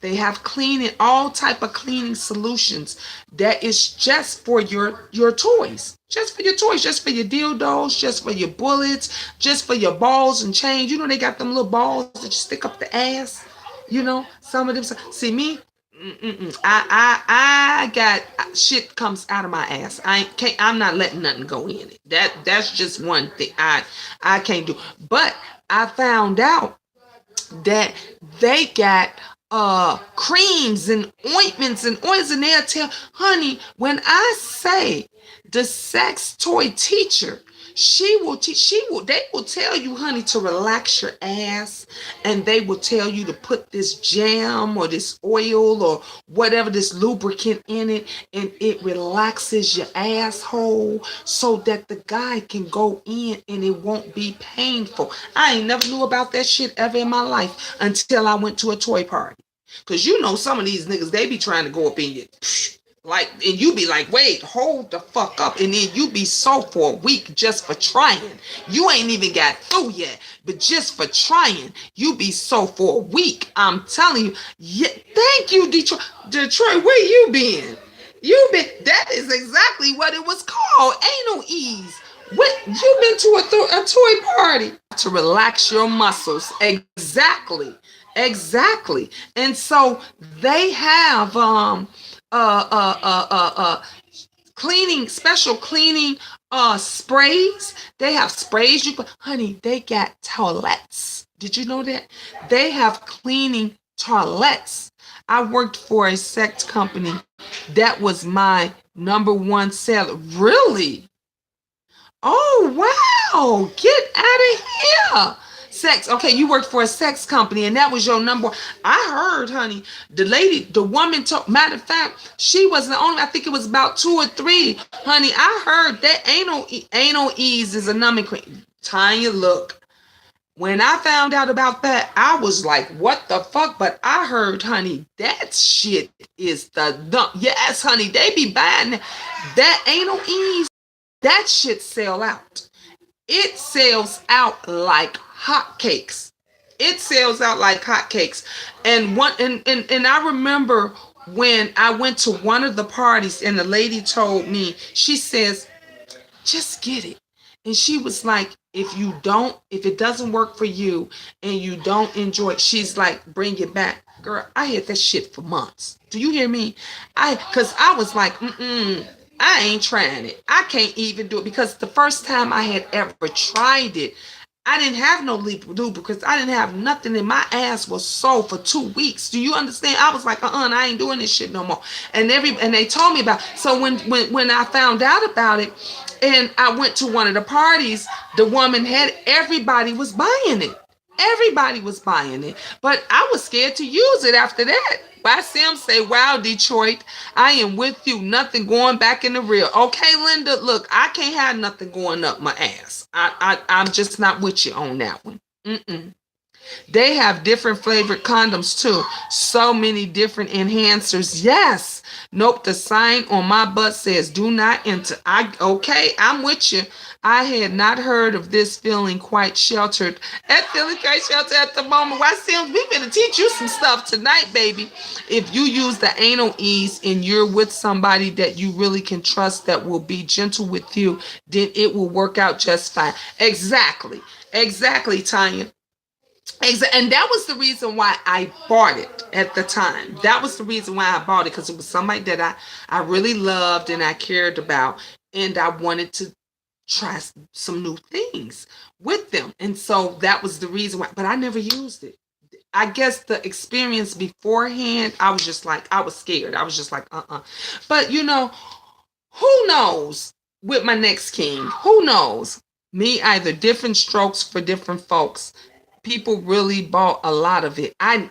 they have cleaning, all type of cleaning solutions that is just for your toys, just for your toys, just for your dildos, just for your bullets, just for your balls and chains. They got them little balls that you stick up the ass. Some of them. See me. I got shit comes out of my ass. I'm not letting nothing go in it. That's just one thing I can't do. But I found out that they got creams and ointments and oils, and they'll tell, honey, when I say the sex toy teacher, they will tell you, honey, to relax your ass, and they will tell you to put this jam or this oil or whatever, this lubricant in it, and it relaxes your asshole so that the guy can go in and it won't be painful. I ain't never knew about that shit ever in my life until I went to a toy party. Because some of these niggas, they be trying to go up in you. Like, and you be like, wait, hold the fuck up. And then you be so for a week just for trying. You ain't even got through yet. But just for trying, you be so for a week. I'm telling you. Yeah, thank you, Detroit. Detroit, where you been? You been, that is exactly what it was called. Anal ease. What, you been to a toy party to relax your muscles. Exactly. Exactly. And so they have uh uh uh uh uh cleaning, special cleaning sprays. They have sprays you put, honey, they got toilettes. Did you know that? They have cleaning toilettes. I worked for a sex company that was my number one seller. Really? Oh, wow. Get out of here. Sex. Okay, you worked for a sex company and that was your number one. I heard, honey, the lady, the woman told, matter of fact, she was the only, I think it was about two or three. Honey, I heard that anal ease is a numbing cream. Tanya, look, when I found out about that, I was like, what the fuck? But I heard, honey, that shit is the dump. Yes, honey, they be buying that anal ease. That shit sell out. It sells out like hotcakes. It sells out like hotcakes. And I remember when I went to one of the parties and the lady told me, she says, just get it. And she was like, if it doesn't work for you and you don't enjoy it, she's like, bring it back. Girl, I had that shit for months. Do you hear me? Cause I was like, I ain't trying it. I can't even do it because the first time I had ever tried it, I didn't have no lubricants. I didn't have nothing, and my ass was sore for 2 weeks. Do you understand? I was like, I ain't doing this shit no more. And they told me about it. So when I found out about it, and I went to one of the parties, the woman had, everybody was buying it. Everybody was buying it, but I was scared to use it after that. But I see him say, wow, Detroit, I am with you. Nothing going back in the real. Okay, Linda, look, I can't have nothing going up my ass. I'm just not with you on that one. Mm-mm. They have different flavored condoms too. So many different enhancers. Yes. Nope. The sign on my butt says do not enter. I'm with you. I had not heard of this feeling quite sheltered. At feeling quite sheltered at the moment. Why, Sims, we gonna teach you some stuff tonight, baby. If you use the anal ease and you're with somebody that you really can trust that will be gentle with you, then it will work out just fine. Exactly. Exactly, Tanya. And that was the reason why I bought it at the time. That was the reason why I bought it, because it was somebody that I really loved and I cared about, and I wanted to try some new things with them. And so that was the reason why, but I never used it. I guess the experience beforehand, I was just like, I was scared. I was just like, But who knows with my next king? Who knows? Me either. Different strokes for different folks. People really bought a lot of it. I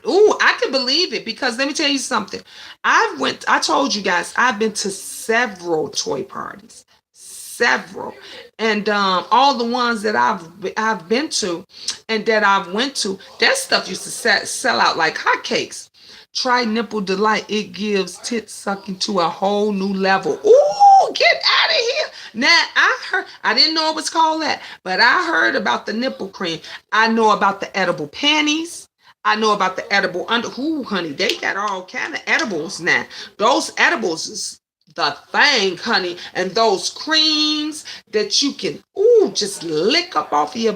can believe it, because let me tell you something. I told you guys, I've been to several toy parties. Several. And all the ones that I've been to and that I've went to, that stuff used to sell out like hotcakes. Try Nipple Delight. It gives tit sucking to a whole new level. Ooh, get out of here. Now, I didn't know it was called that, but I heard about the nipple cream. I know about the edible panties. I know about the edible Ooh, honey, they got all kind of edibles now. Those edibles is the thing, honey. And those creams that you can, just lick up off your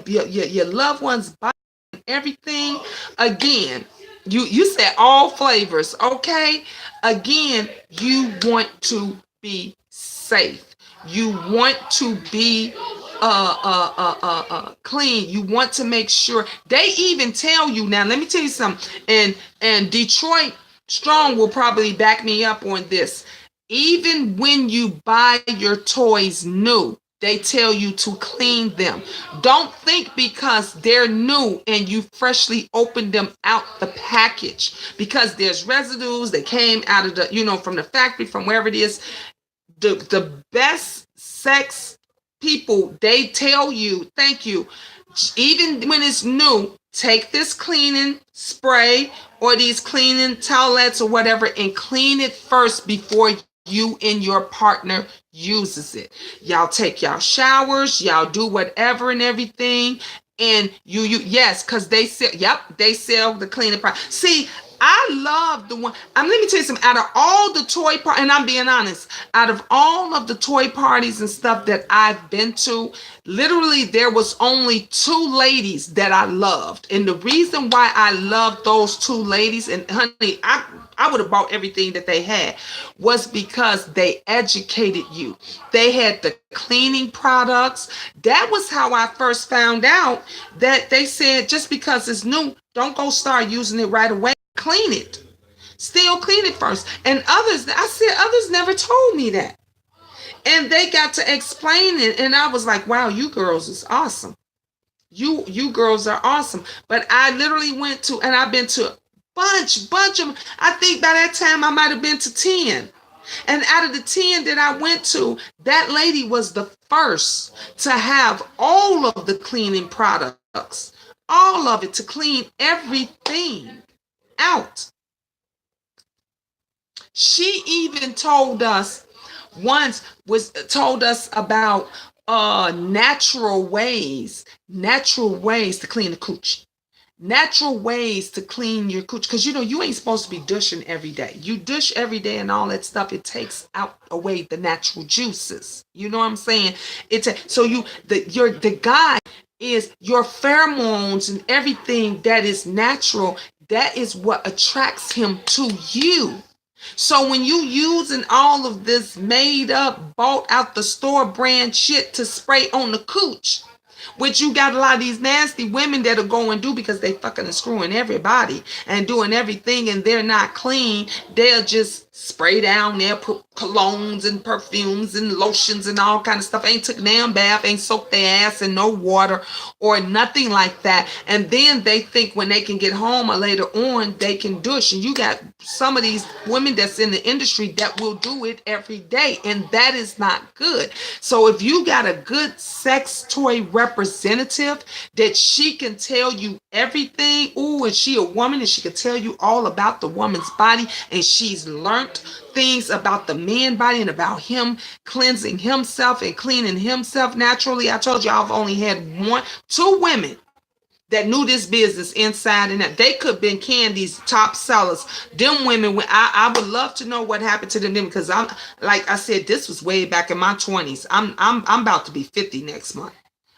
loved one's body and everything. Again, you said all flavors, okay? Again, you want to be safe. You want to be clean. You want to make sure. They even tell you now. Let me tell you something. And Detroit Strong will probably back me up on this. Even when you buy your toys new, they tell you to clean them. Don't think because they're new and you freshly opened them out the package, because there's residues that came out of from the factory, from wherever it is. The best sex people, they tell you, thank you, even when it's new, take this cleaning spray or these cleaning towelettes or whatever and clean it first before you and your partner uses it. Y'all take y'all showers, y'all do whatever and everything. And yes, because they sell, yep, they sell the cleaning product. See, I love the one. Let me tell you something. Out of all the toy part, and I'm being honest, out of all of the toy parties and stuff that I've been to, literally there was only two ladies that I loved. And the reason why I loved those two ladies, and honey, I would have bought everything that they had, was because they educated you. They had the cleaning products. That was how I first found out that they said just because it's new, don't go start using it right away. Clean it. Still clean it first. And others, I said others never told me that. And they got to explain it. And I was like, wow, you girls is awesome. You girls are awesome. But I literally went to, and I've been to a bunch of, I think by that time I might have been to 10. And out of the 10 that I went to, that lady was the first to have all of the cleaning products, all of it, to clean everything out. She even told us told us about natural ways to clean the cooch. Natural ways to clean your cooch, because you ain't supposed to be douching every day. You douche every day and all that stuff, it takes out away the natural juices. You know what I'm saying? So the guy is your pheromones and everything that is natural. That is what attracts him to you. So when you using all of this made up, bought out the store brand shit to spray on the cooch, which you got a lot of these nasty women that'll go and do because they fucking and screwing everybody and doing everything, and they're not clean. They'll just spray down there, put colognes and perfumes and lotions and all kind of stuff. Ain't took damn bath, ain't soaked their ass in no water or nothing like that. And then they think when they can get home or later on, they can douche. And you got some of these women that's in the industry that will do it every day, and that is not good. So if you got a good sex toy representative that she can tell you everything, and she a woman and she can tell you all about the woman's body, and she's learned things about the man body and about him cleansing himself and cleaning himself naturally. I told you I've only had two women that knew this business inside and out. They could have been Candy's top sellers. Them women, I would love to know what happened to them, because I'm, like I said, this was way back in my 20s. I'm about to be 50 next month.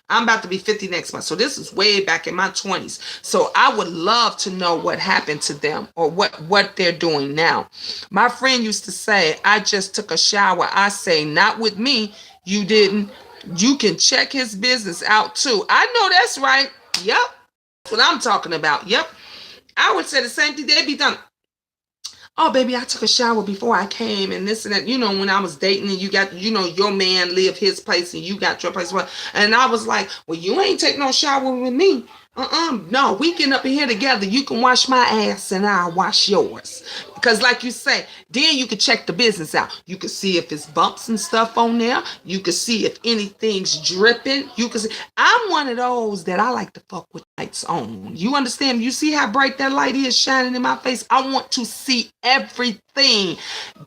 So this is way back in my 20s. So I would love to know what happened to them or what they're doing now. My friend used to say, I just took a shower. I say, not with me. You didn't. You can check his business out too. I know that's right. Yep. That's what I'm talking about. Yep. I would say the same thing. They'd be done. Oh, baby, I took a shower before I came and this and that. When I was dating and you got, your man lived his place and you got your place. And I was like, well, you ain't take no shower with me. No, we getting up in here together. You can wash my ass and I'll wash yours. Because like you say, then you can check the business out. You can see if it's bumps and stuff on there. You can see if anything's dripping. You can see. I'm one of those that I like to fuck with lights on. You understand? You see how bright that light is shining in my face? I want to see everything.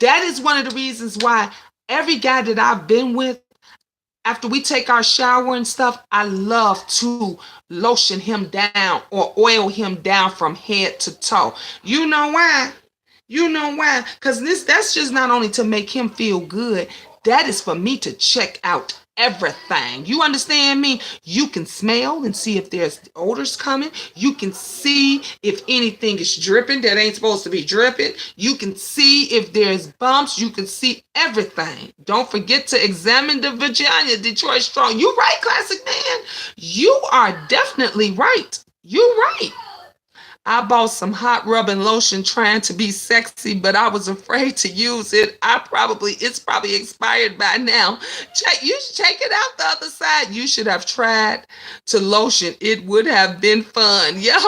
That is one of the reasons why every guy that I've been with, after we take our shower and stuff, I love to lotion him down or oil him down from head to toe. You know why? Because that's just not only to make him feel good. That is for me to check out everything. You understand me? You can smell and see if there's odors coming. You can see if anything is dripping that ain't supposed to be dripping. You can see if there's bumps. You can see everything. Don't forget to examine the vagina, Detroit Strong. You right, classic man. You are definitely right. You're right. I bought some hot rubbing lotion trying to be sexy, but I was afraid to use it. It's probably expired by now. You should check it out the other side. You should have tried to lotion. It would have been fun. Yep.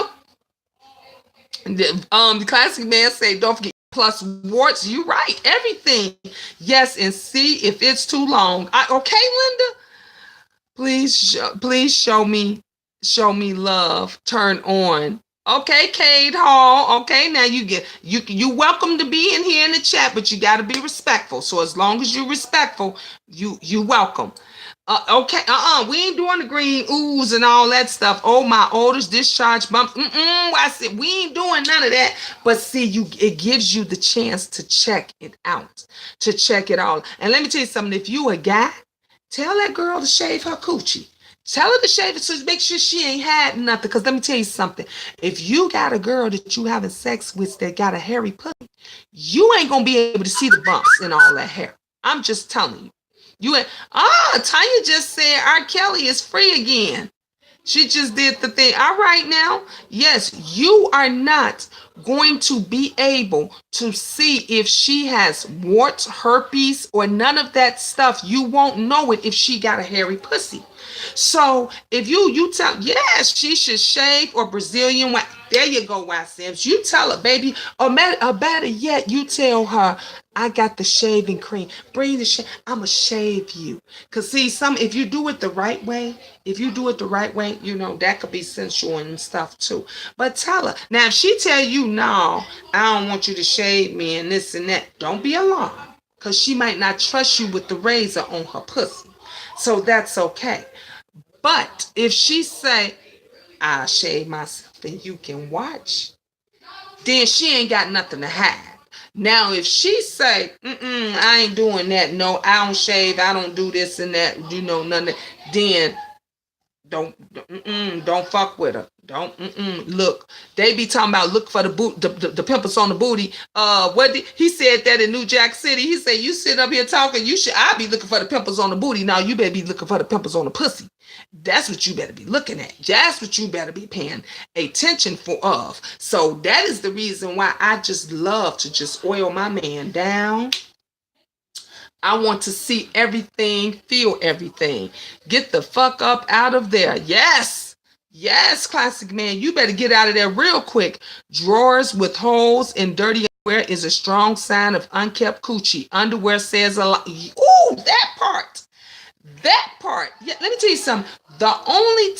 The classic man say, don't forget plus warts. You right. Everything. Yes, and see if it's too long. Okay, Linda? Please show me love. Turn on. Okay, Cade Hall. Okay, now you welcome to be in here in the chat, but you got to be respectful. So as long as you're respectful, you welcome. Okay, we ain't doing the green ooze and all that stuff. Oh, my oldest discharge bumps. I said we ain't doing none of that. But see, it gives you the chance to check it out, to check it out. And let me tell you something. If you a guy, tell that girl to shave her coochie. Tell her to shave it so make sure she ain't had nothing. Because let me tell you something. If you got a girl that you having sex with that got a hairy pussy, you ain't gonna be able to see the bumps and all that hair. I'm just telling you. You ain't. Tanya just said R. Kelly is free again. She just did the thing. All right, now, yes, you are not going to be able to see if she has warts, herpes, or none of that stuff. You won't know it if she got a hairy pussy. So if you tell, yes, she should shave or Brazilian wax. There you go, Sims. You tell her, baby, or better yet, you tell her, I got the shaving cream. Bring the shave. I'ma shave you. Cause see, if you do it the right way, that could be sensual and stuff too. But tell her. Now, if she tell you, no, I don't want you to shave me and this and that, don't be alarmed. Cause she might not trust you with the razor on her pussy. So that's okay. But if she say, I'll shave myself and you can watch, then she ain't got nothing to hide. Now, if she say, I ain't doing that, no, I don't shave, I don't do this and that, none of that, then don't fuck with her. Don't look. They be talking about look for the pimples on the booty. He said that in New Jack City. He said you sit up here talking. I be looking for the pimples on the booty. Now you better be looking for the pimples on the pussy. That's what you better be looking at. That's what you better be paying attention of. So that is the reason why I just love to just oil my man down. I want to see everything, feel everything. Get the fuck up out of there. Yes. Yes, classic man. You better get out of there real quick. Drawers with holes and dirty underwear is a strong sign of unkept coochie. Underwear says a lot. Ooh, that part. That part. Yeah, let me tell you something. The only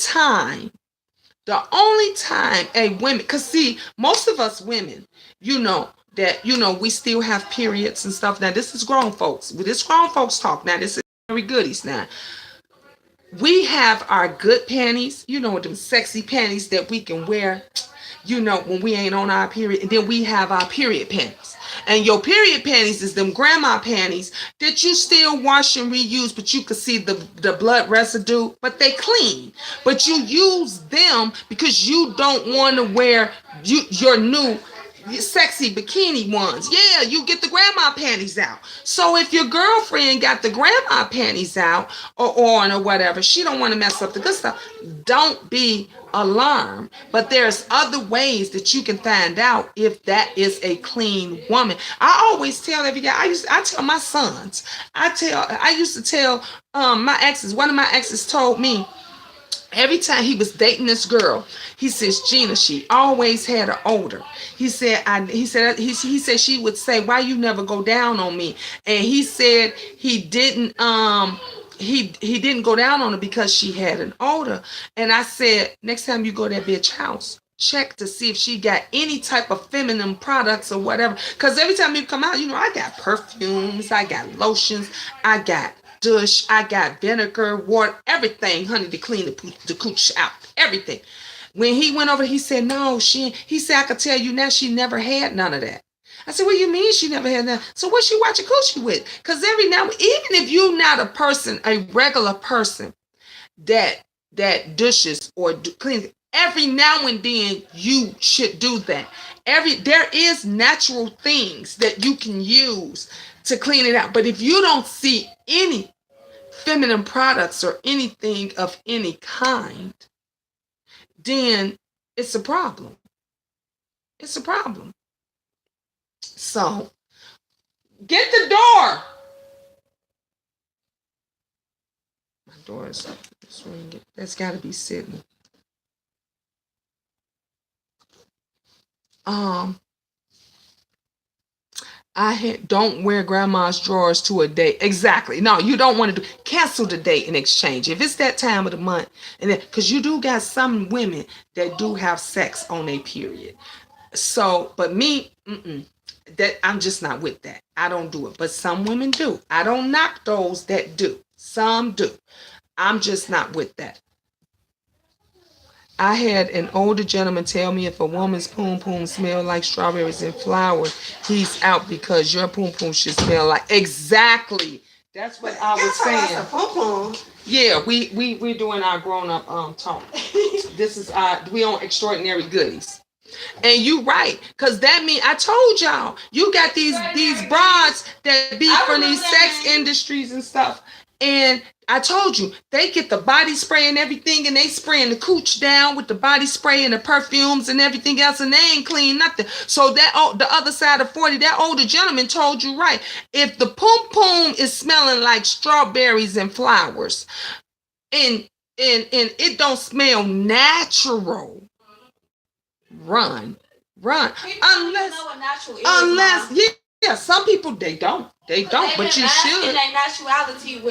time a women, because see, most of us women, we still have periods and stuff. Now, this is grown folks. This grown folks talk. Now, this is very goodies now. We have our good panties, them sexy panties that we can wear, when we ain't on our period. And then we have our period panties. And your period panties is them grandma panties that you still wash and reuse, but you can see the blood residue, but they clean. But you use them because you don't want to wear your new sexy bikini ones. Yeah, you get the grandma panties out. So if your girlfriend got the grandma panties out or on or whatever, she don't want to mess up the good stuff. Don't be alarmed. But there's other ways that you can find out if that is a clean woman. I always tell every guy. I tell my sons. I used to tell my exes. One of my exes told me, every time he was dating this girl, he says, Gina, she always had an odor. He said she would say, why you never go down on me? And he said he didn't he didn't go down on her because she had an odor. And I said, next time you go to that bitch house, check to see if she got any type of feminine products or whatever. Because every time you come out, I got perfumes, I got lotions, I got douche, I got vinegar, water, everything, honey, to clean the cooch out, everything. When he went over, he said, no, he said, I could tell you now she never had none of that. I said, what do you mean she never had that? So what she watching coochie with? Because every now, even if you're not a regular person that douches or cleans, every now and then you should do that. There is natural things that you can use to clean it out. But if you don't see any feminine products or anything of any kind, then it's a problem. It's a problem. So get the door. My door is up. That's got to be sitting. Don't wear grandma's drawers to a date. Exactly. No, you don't want to cancel the date in exchange. If it's that time of the month, and then because you do got some women that do have sex on a period. So, but me, that I'm just not with that. I don't do it. But some women do. I don't knock those that do. Some do. I'm just not with that. I had an older gentleman tell me if a woman's poom poom smell like strawberries and flowers, he's out because your poom poom should smell like exactly. That's what I was saying. Poom poom. Yeah, we doing our grown up talk. This is we on extraordinary goodies. And you right, cause that mean I told y'all you got these broads that be from these sex industries and stuff, and I told you they get the body spray and everything, and they spraying the cooch down with the body spray and the perfumes and everything else, and they ain't clean nothing. So that the other side of 40, that older gentleman told you right. If the poom poom is smelling like strawberries and flowers, and it don't smell natural, run People unless know what natural is, yeah, some people they don't but you should in that naturality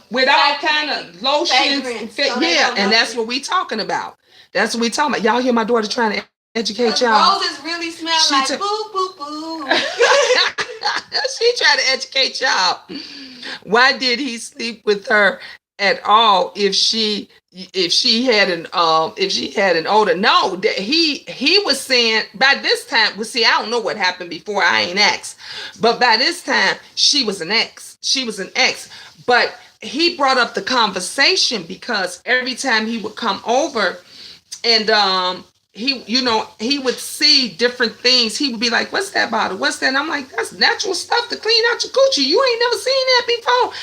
with all kind of lotions so yeah, and that's what we talking about. That's what we talking about. Y'all hear my daughter trying to educate y'all. Roses really smell like boo boo boo. She tried to educate y'all. Why did he sleep with her at all if she had an older? No, that he was saying by this time. Well, see, I don't know what happened before. I ain't asked, but by this time she was an ex. But he brought up the conversation because every time he would come over and he would see different things. He would be like, what's that bottle? What's that? And I'm like, that's natural stuff to clean out your coochie. You ain't never seen that before.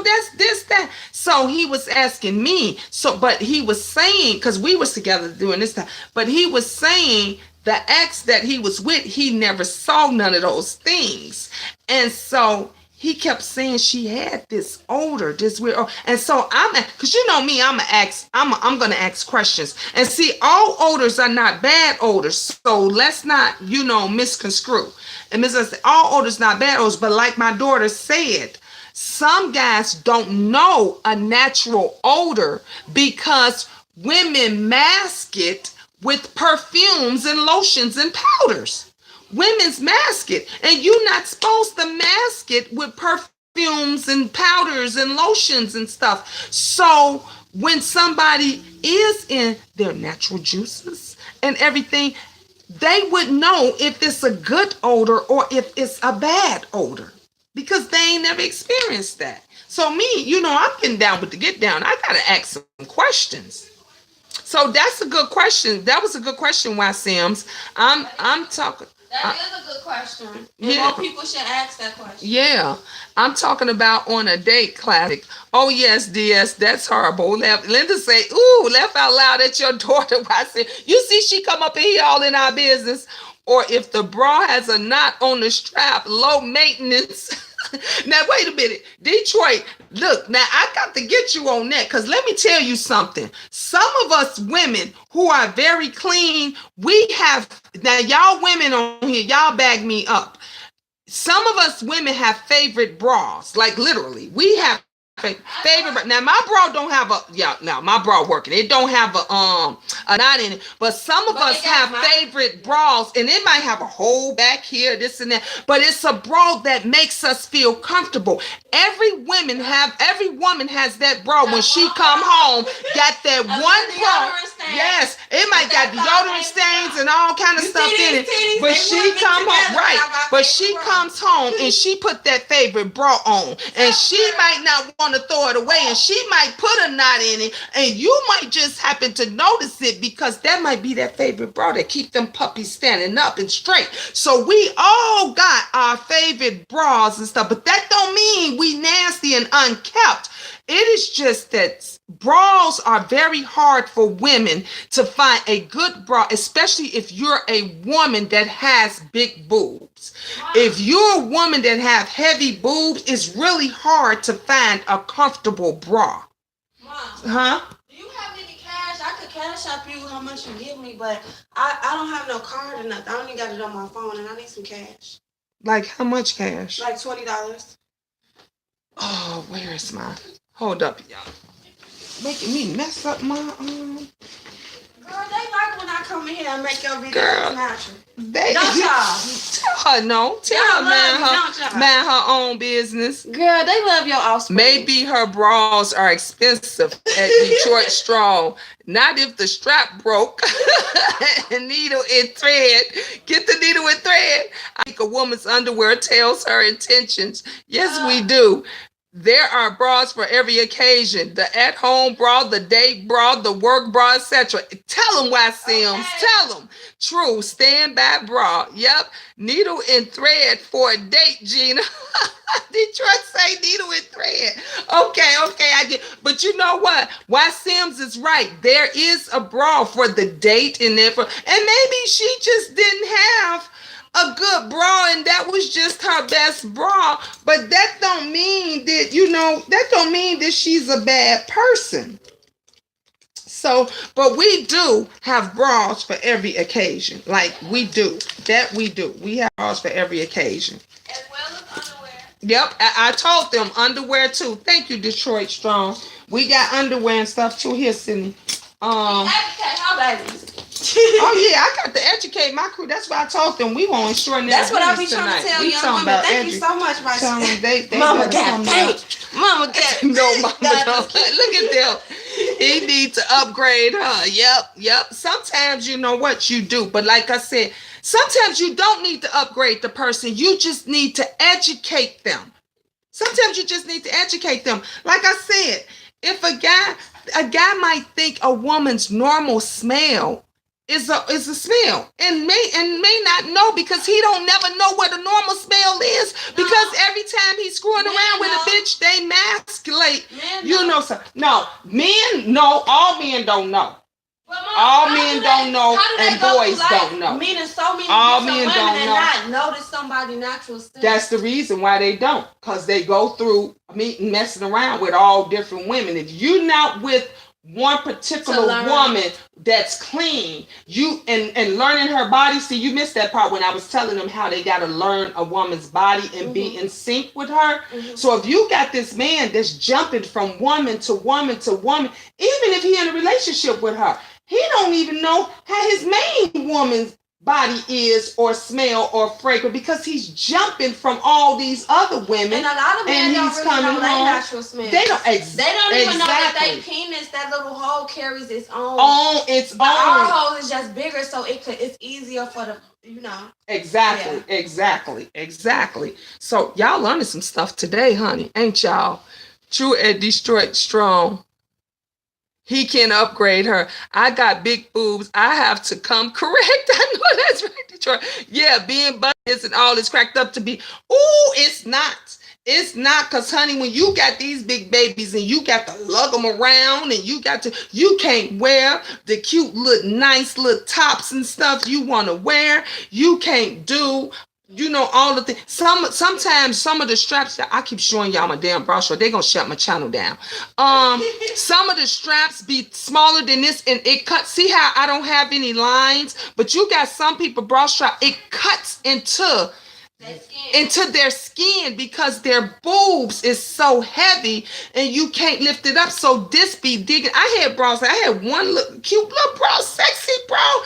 That's this, that. So he was asking me. But he was saying, because we was together doing this time, but he was saying the ex that he was with, he never saw none of those things. And so he kept saying she had this odor, this weird. And so because you know me, I'm gonna ask questions. And see, all odors are not bad odors. So let's not, misconstrue. And all odors not bad odors. But like my daughter said, some guys don't know a natural odor because women mask it with perfumes and lotions and powders. Women's mask it, and you're not supposed to mask it with perfumes and powders and lotions and stuff. So when somebody is in their natural juices and everything, they would know if it's a good odor or if it's a bad odor because they ain't never experienced that. So me, I'm getting down with the get down. I gotta ask some questions. So that's a good question. That was a good question, Y Sims. I'm talking. That is a good question. And more people should ask that question. Yeah. I'm talking about on a date classic. Oh, yes, DS, that's horrible. Linda say, ooh, laugh out loud at your daughter. I said, you see she come up in here all in our business. Or if the bra has a knot on the strap, low maintenance. Now, wait a minute. Detroit, look, now I got to get you on that because let me tell you something. Some of us women who are very clean, now y'all women on here, y'all bag me up. Some of us women have favorite bras, like literally. We have favorite. Now my bra don't have my bra working. It don't have a knot in it. But some of us have favorite bras, and it might have a hole back here, this and that. But it's a bra that makes us feel comfortable. Every woman has that bra when she come home. Got that one bra. Yes, it might got deodorant stains and all kind of stuff in it. But she come home right. But she comes home and she put that favorite bra on, and she might not want to throw it away, and she might put a knot in it, and you might just happen to notice it because that might be that favorite bra that keep them puppies standing up and straight. So we all got our favorite bras and stuff, but that don't mean we nasty and unkept. It is just that bras are very hard for women to find a good bra, especially if you're a woman that has big boobs. Wow. If you're a woman that have heavy boobs, it's really hard to find a comfortable bra. Wow. Huh? Do you have any cash? I could cash up you how much you give me, but I don't have no card or nothing. I only got it on my phone, and I need some cash. Like how much cash? Like $20. Oh, where is my? Hold up, y'all. Making me mess up my Girl, they like when I come in here and make your videos Girl, natural. They Don't y'all? tell her no. Tell her mind her own business. Girl, they love your offspring. Maybe her bras are expensive at Detroit Strong. Not if the strap broke. Needle and thread. Get the needle and thread. I think a woman's underwear tells her intentions. Yes, we do. There are bras for every occasion. The at-home bra, the date bra, the work bra, etc. Tell them why, Sims. Okay. Tell them. True. Standby bra. Yep. Needle and thread for a date, Gina. Detroit say needle and thread. Okay, I get. But you know what? Why Sims is right. There is a bra for the date and then and maybe she just didn't have a good bra and that was just her best bra, but that don't mean that that don't mean that she's a bad person. So, but we do have bras for every occasion. Like we do. We have bras for every occasion. As well as underwear. Yep, I told them underwear too. Thank you, Detroit Strong. We got underwear and stuff too here, Sydney. Educate our babies. Oh yeah, I got to educate my crew. That's why I told them we won't extraordinary. That's what I be trying to tell young women. Thank you so much, my Mama got paint. Mama got no, Mama don't. Look at them. He needs to upgrade her. Yep. Sometimes you know what you do, but like I said, sometimes you don't need to upgrade the person. You just need to educate them. Sometimes you just need to educate them. Like I said, if a guy might think a woman's normal smell is a smell and may not know because he don't never know what a normal smell is because every time he's screwing around with a bitch, they masculate. So no, men know. All men don't know. Well, Mom, all men don't know, and boys don't know. Meaning so many all men don't and not notice somebody's natural state. That's the reason why they don't, because they go through messing around with all different women. If you're not with one particular woman that's clean, you and learning her body. See, you missed that part when I was telling them how they got to learn a woman's body and be in sync with her. So if you got this man that's jumping from woman to woman to woman, even if he in a relationship with her, he don't even know how his main woman's body is or smell or fragrance because he's jumping from all these other women. And a lot of men don't really know their natural smell. They don't even know that their penis, that little hole carries its own. But our hole is just bigger, so it's easier for the, Exactly. So y'all learning some stuff today, honey, ain't y'all? True at Detroit Strong. He can upgrade her. I got big boobs. I have to come correct. I know that's right, Detroit. Yeah, being butt isn't all it's cracked up to be. Ooh, it's not. It's not, because, honey, when you got these big babies and you got to lug them around and you can't wear the cute little nice little tops and stuff you want to wear. You can't do all the things. Sometimes some of the straps that I keep showing y'all my damn bra short, they're gonna shut my channel down. Some of the straps be smaller than this and it cuts. See how I don't have any lines, but you got some people bra strap, it cuts into their skin because their boobs is so heavy and you can't lift it up. So this be digging. I had bras. I had one cute little bra, sexy bra,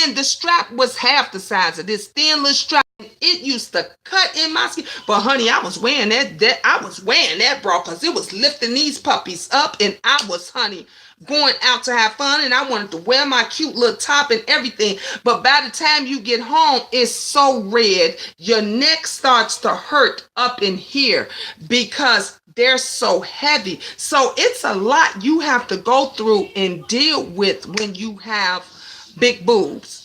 and the strap was half the size of this thin little strap. It used to cut in my skin. But honey, I was wearing that bra because it was lifting these puppies up, and I was, honey, going out to have fun, and I wanted to wear my cute little top and everything. But by the time you get home, it's so red. Your neck starts to hurt up in here because they're so heavy. So it's a lot you have to go through and deal with when you have big boobs.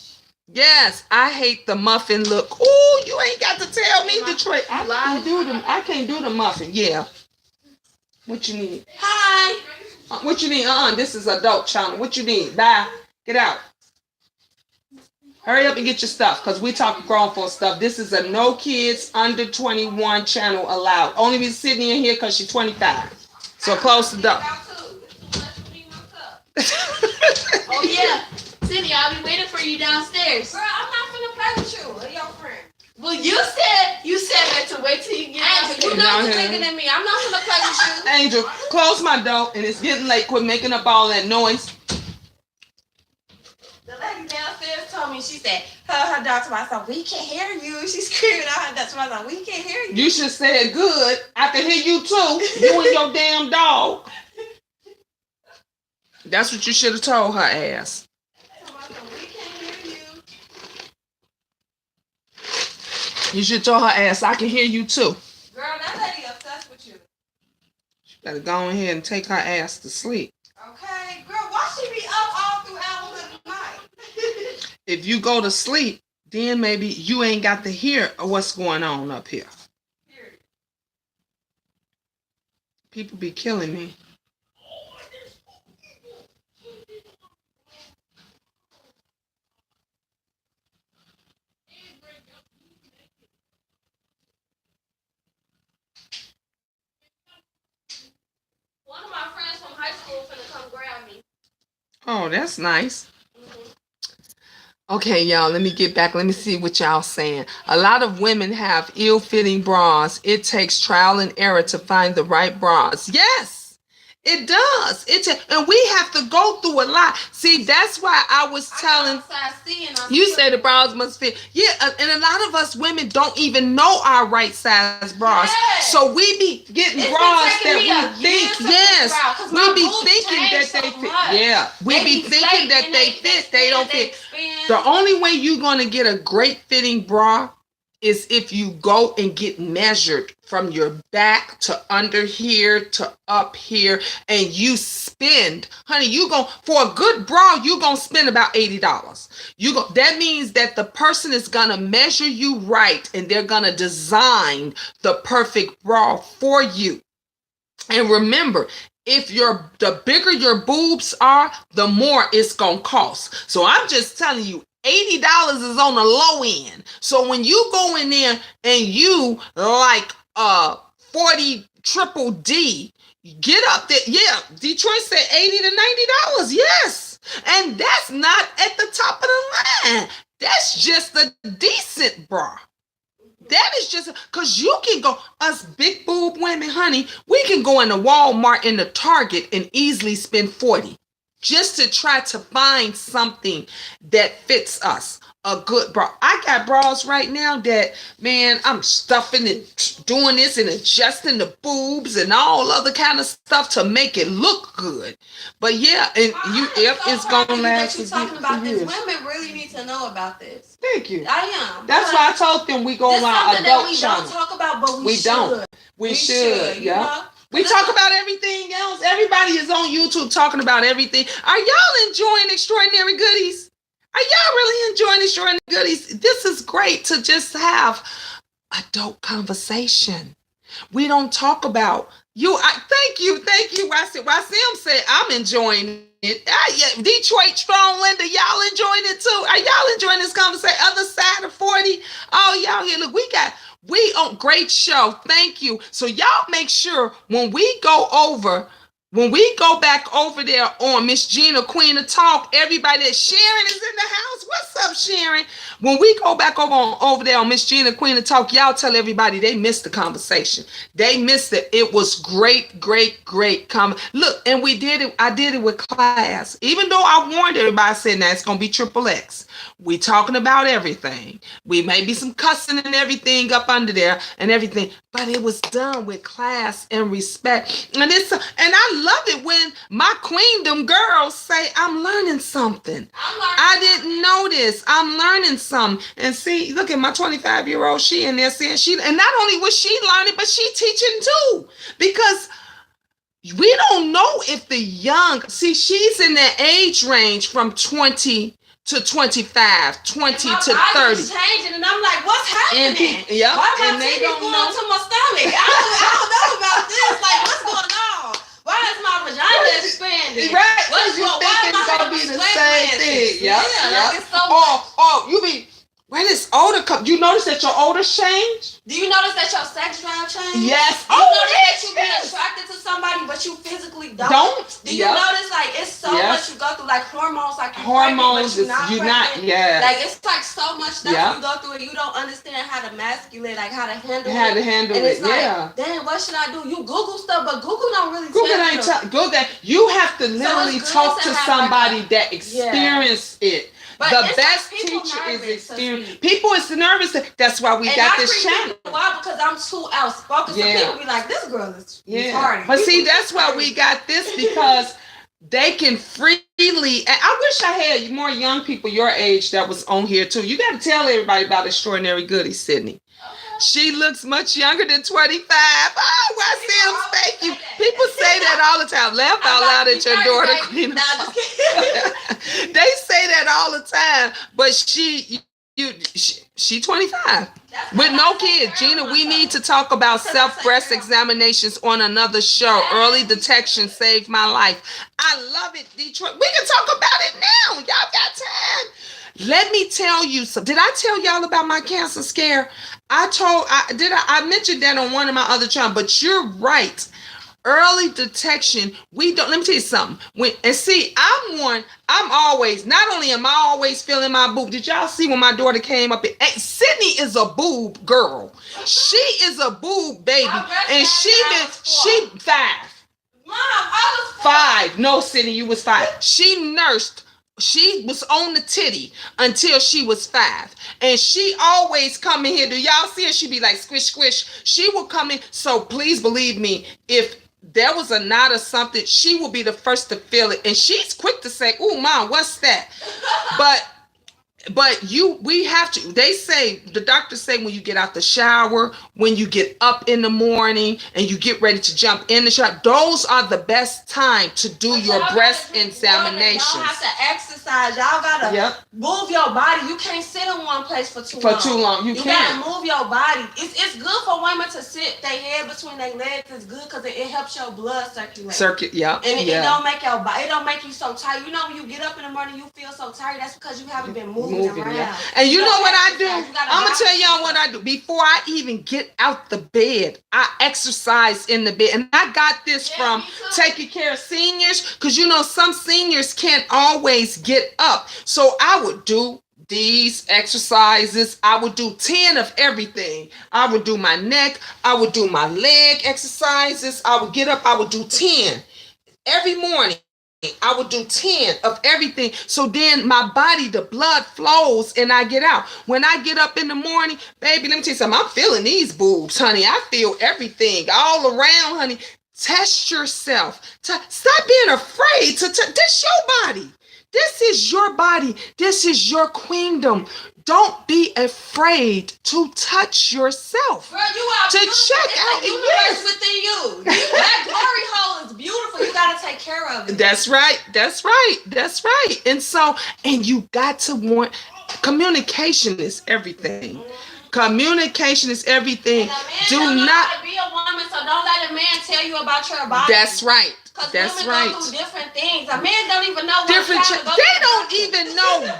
Yes, I hate the muffin look. Ooh, you ain't got to tell me, Detroit. I can't do the muffin. Yeah. What you need? Hi. What you need? This is adult channel. What you need? Bye. Get out. Hurry up and get your stuff, because we talking grown folk stuff. This is a no kids under 21 channel allowed. Only be sitting in here because she's 25. So close the door. Oh, yeah. Cindy, I'll be waiting for you downstairs. Girl, I'm not finna play with you or your friend. Well, Well, you said that to wait till you get out. You're not thinking of me. I'm not gonna play with you. Angel, close my door, and it's getting late. Quit making up all that noise. The lady downstairs told me, she said, her dog to myself, we can't hear you. She's screaming out her dog to myself, we can't hear you. You should say it good. I can hear you too. You and your damn dog. That's what you should have told her ass. We can't hear you. You should tell her ass, I can hear you too. Girl, that lady obsessed with you. She better go ahead and take her ass to sleep. Okay, girl, why she be up all through hours of the night? If you go to sleep, then maybe you ain't got to hear what's going on up here. Period. People be killing me. One of my friends from high school finna come grab me. Oh, that's nice. Okay, y'all, let me get back. Let me see what y'all saying. A lot of women have ill-fitting bras. It takes trial and error to find the right bras. Yes, it does. And we have to go through a lot. See, that's why I was telling you say the bras must fit. Yeah, and a lot of us women don't even know our right size bras. Yes. So we be getting bras that we think, yes, we be thinking that they fit. Yeah, we be thinking that they fit. They don't fit. The only way you're going to get a great fitting bra is if you go and get measured from your back to under here to up here, and you spend, honey, for a good bra, you're going to spend about $80. That means that the person is going to measure you right, and they're going to design the perfect bra for you. And remember, the bigger your boobs are, the more it's going to cost. So I'm just telling you, $80 is on the low end. So when you go in there and you like 40 triple D, get up there. Yeah, Detroit said $80 to $90. Yes. And that's not at the top of the line. That's just a decent bra. That is just because you can go, us big boob women, honey, we can go in the Walmart and the Target and easily spend $40 just to try to find something that fits us. A good bra. I got bras right now that, man, I'm stuffing and doing this and adjusting the boobs and all other kind of stuff to make it look good. But yeah, and it's gonna last. That you're talking about this. Women really need to know about this. Thank you. I am. That's why I told them we go on our adult channel. We don't talk about, but we should. We should. Yeah. We talk about everything else. Everybody is on YouTube talking about everything. Are y'all enjoying Extraordinary Goodies? Are y'all really enjoying Extraordinary Goodies? This is great to just have adult conversation. We don't talk about you. Thank you. YCM said I'm enjoying it. Yeah, Detroit Strong Linda, y'all enjoying it too. Are y'all enjoying this conversation? Other side of 40. Oh, y'all here. Look, we on great show. Thank you. So y'all make sure when we go back over there on Miss Gina, Queen of Talk, everybody that Sharon is in the house. What's up, Sharon? When we go back over there on Miss Gina, Queen of Talk, y'all tell everybody they missed the conversation. They missed it. It was great. Look, and we did it. I did it with class. Even though I warned everybody, saying that it's going to be XXX. We talking about everything. We may be some cussing and everything up under there and everything, but it was done with class and respect. And I love it when my queendom girls say, I'm learning something. I didn't know this. I'm learning something. And see, look at my 25-year-old, she in there saying and not only was she learning, but she teaching too. Because we don't know if the young, she's in that age range from 20 to 25, 20 to 30. Changing, and I'm like, what's happening? Why my titties going to my stomach? I don't know about this. Like, what's going on? Why is my vagina expanding? Right, because you think it's going to be the same thing. Yeah. Like it's so you be, when it's odor, you notice that your odor changed? Do you notice that your sex drive changed? Yes. You notice that you be attracted to somebody, but you physically don't? Do you notice, like, it's so much much you go through, like hormones, like hormones. You're not, yeah. Like it's like so much stuff you go through, and you don't understand how to masculate, like how to handle it. And it's like, damn, what should I do? You Google stuff, but Google don't really tell you. Google. You have to literally talk to somebody that experienced it. But the best teacher is experience. People is nervous. That's why we got this channel. Why? Because I'm too outspoken. So people be like, this girl is retarded. But see, that's why we got this, because they can freely. And I wish I had more young people your age that was on here too. You got to tell everybody about Extraordinary Goody, Sydney. She looks much younger than 25. Oh, I see him. Thank you. People say that all the time. Laugh out loud at your daughter, Queen. They say that all the time. But she 25 with no kids. Gina, we need to talk about self-breast examinations on another show. Early detection saved my life. I love it, Detroit. We can talk about it now. Y'all got time. Let me tell you something. Did I tell y'all about my cancer scare? I mentioned that on one of my other channels, but you're right. Early detection, let me tell you something. I'm always, not only am I always feeling my boob. Did y'all see when my daughter came up? Sydney is a boob girl. She is a boob baby. And she 5. Mom, I was 5. No, Sydney, you was 5. She nursed. She was on the titty until she was 5. And she always come in here. Do y'all see her? She be like, squish, squish. She will come in. So please believe me, if there was a knot or something, she will be the first to feel it. And she's quick to say, "Oh, Mom, what's that?" But we have to, the doctors say when you get out the shower, when you get up in the morning and you get ready to jump in the shower, those are the best time to do your breast examinations. Y'all have to exercise. Y'all gotta move your body. You can't sit in one place for too long. You can't. Gotta move your body. It's good for women to sit their head between their legs. It's good because it helps your blood circulate. And it don't make your body, it don't make you so tired. You know, when you get up in the morning, you feel so tired. That's because you haven't been moving around. Yeah. And you know what I do? I'm gonna tell y'all what I do. Before I even get out the bed, I exercise in the bed. And I got this from taking care of seniors, because you know some seniors can't always get up. So I would do these exercises. I would do 10 of everything. I would do my neck. I would do my leg exercises. I would get up. I would do 10 every morning. I would do 10 of everything. So then my body, the blood flows and I get out. When I get up in the morning, baby, let me tell you something. I'm feeling these boobs, honey. I feel everything all around, honey. Test yourself. Stop being afraid. This your body. This is your body. This is your queendom. Don't be afraid to touch yourself. Girl, you are to check out the universe within you. That glory hole is beautiful. You gotta take care of it. That's right. That's right. That's right. And you got to want, communication is everything. Mm-hmm. Communication is everything. Do not be a woman, so don't let a man tell you about your body. That's right. That's women right. Go through different things. A man don't even know they don't even know.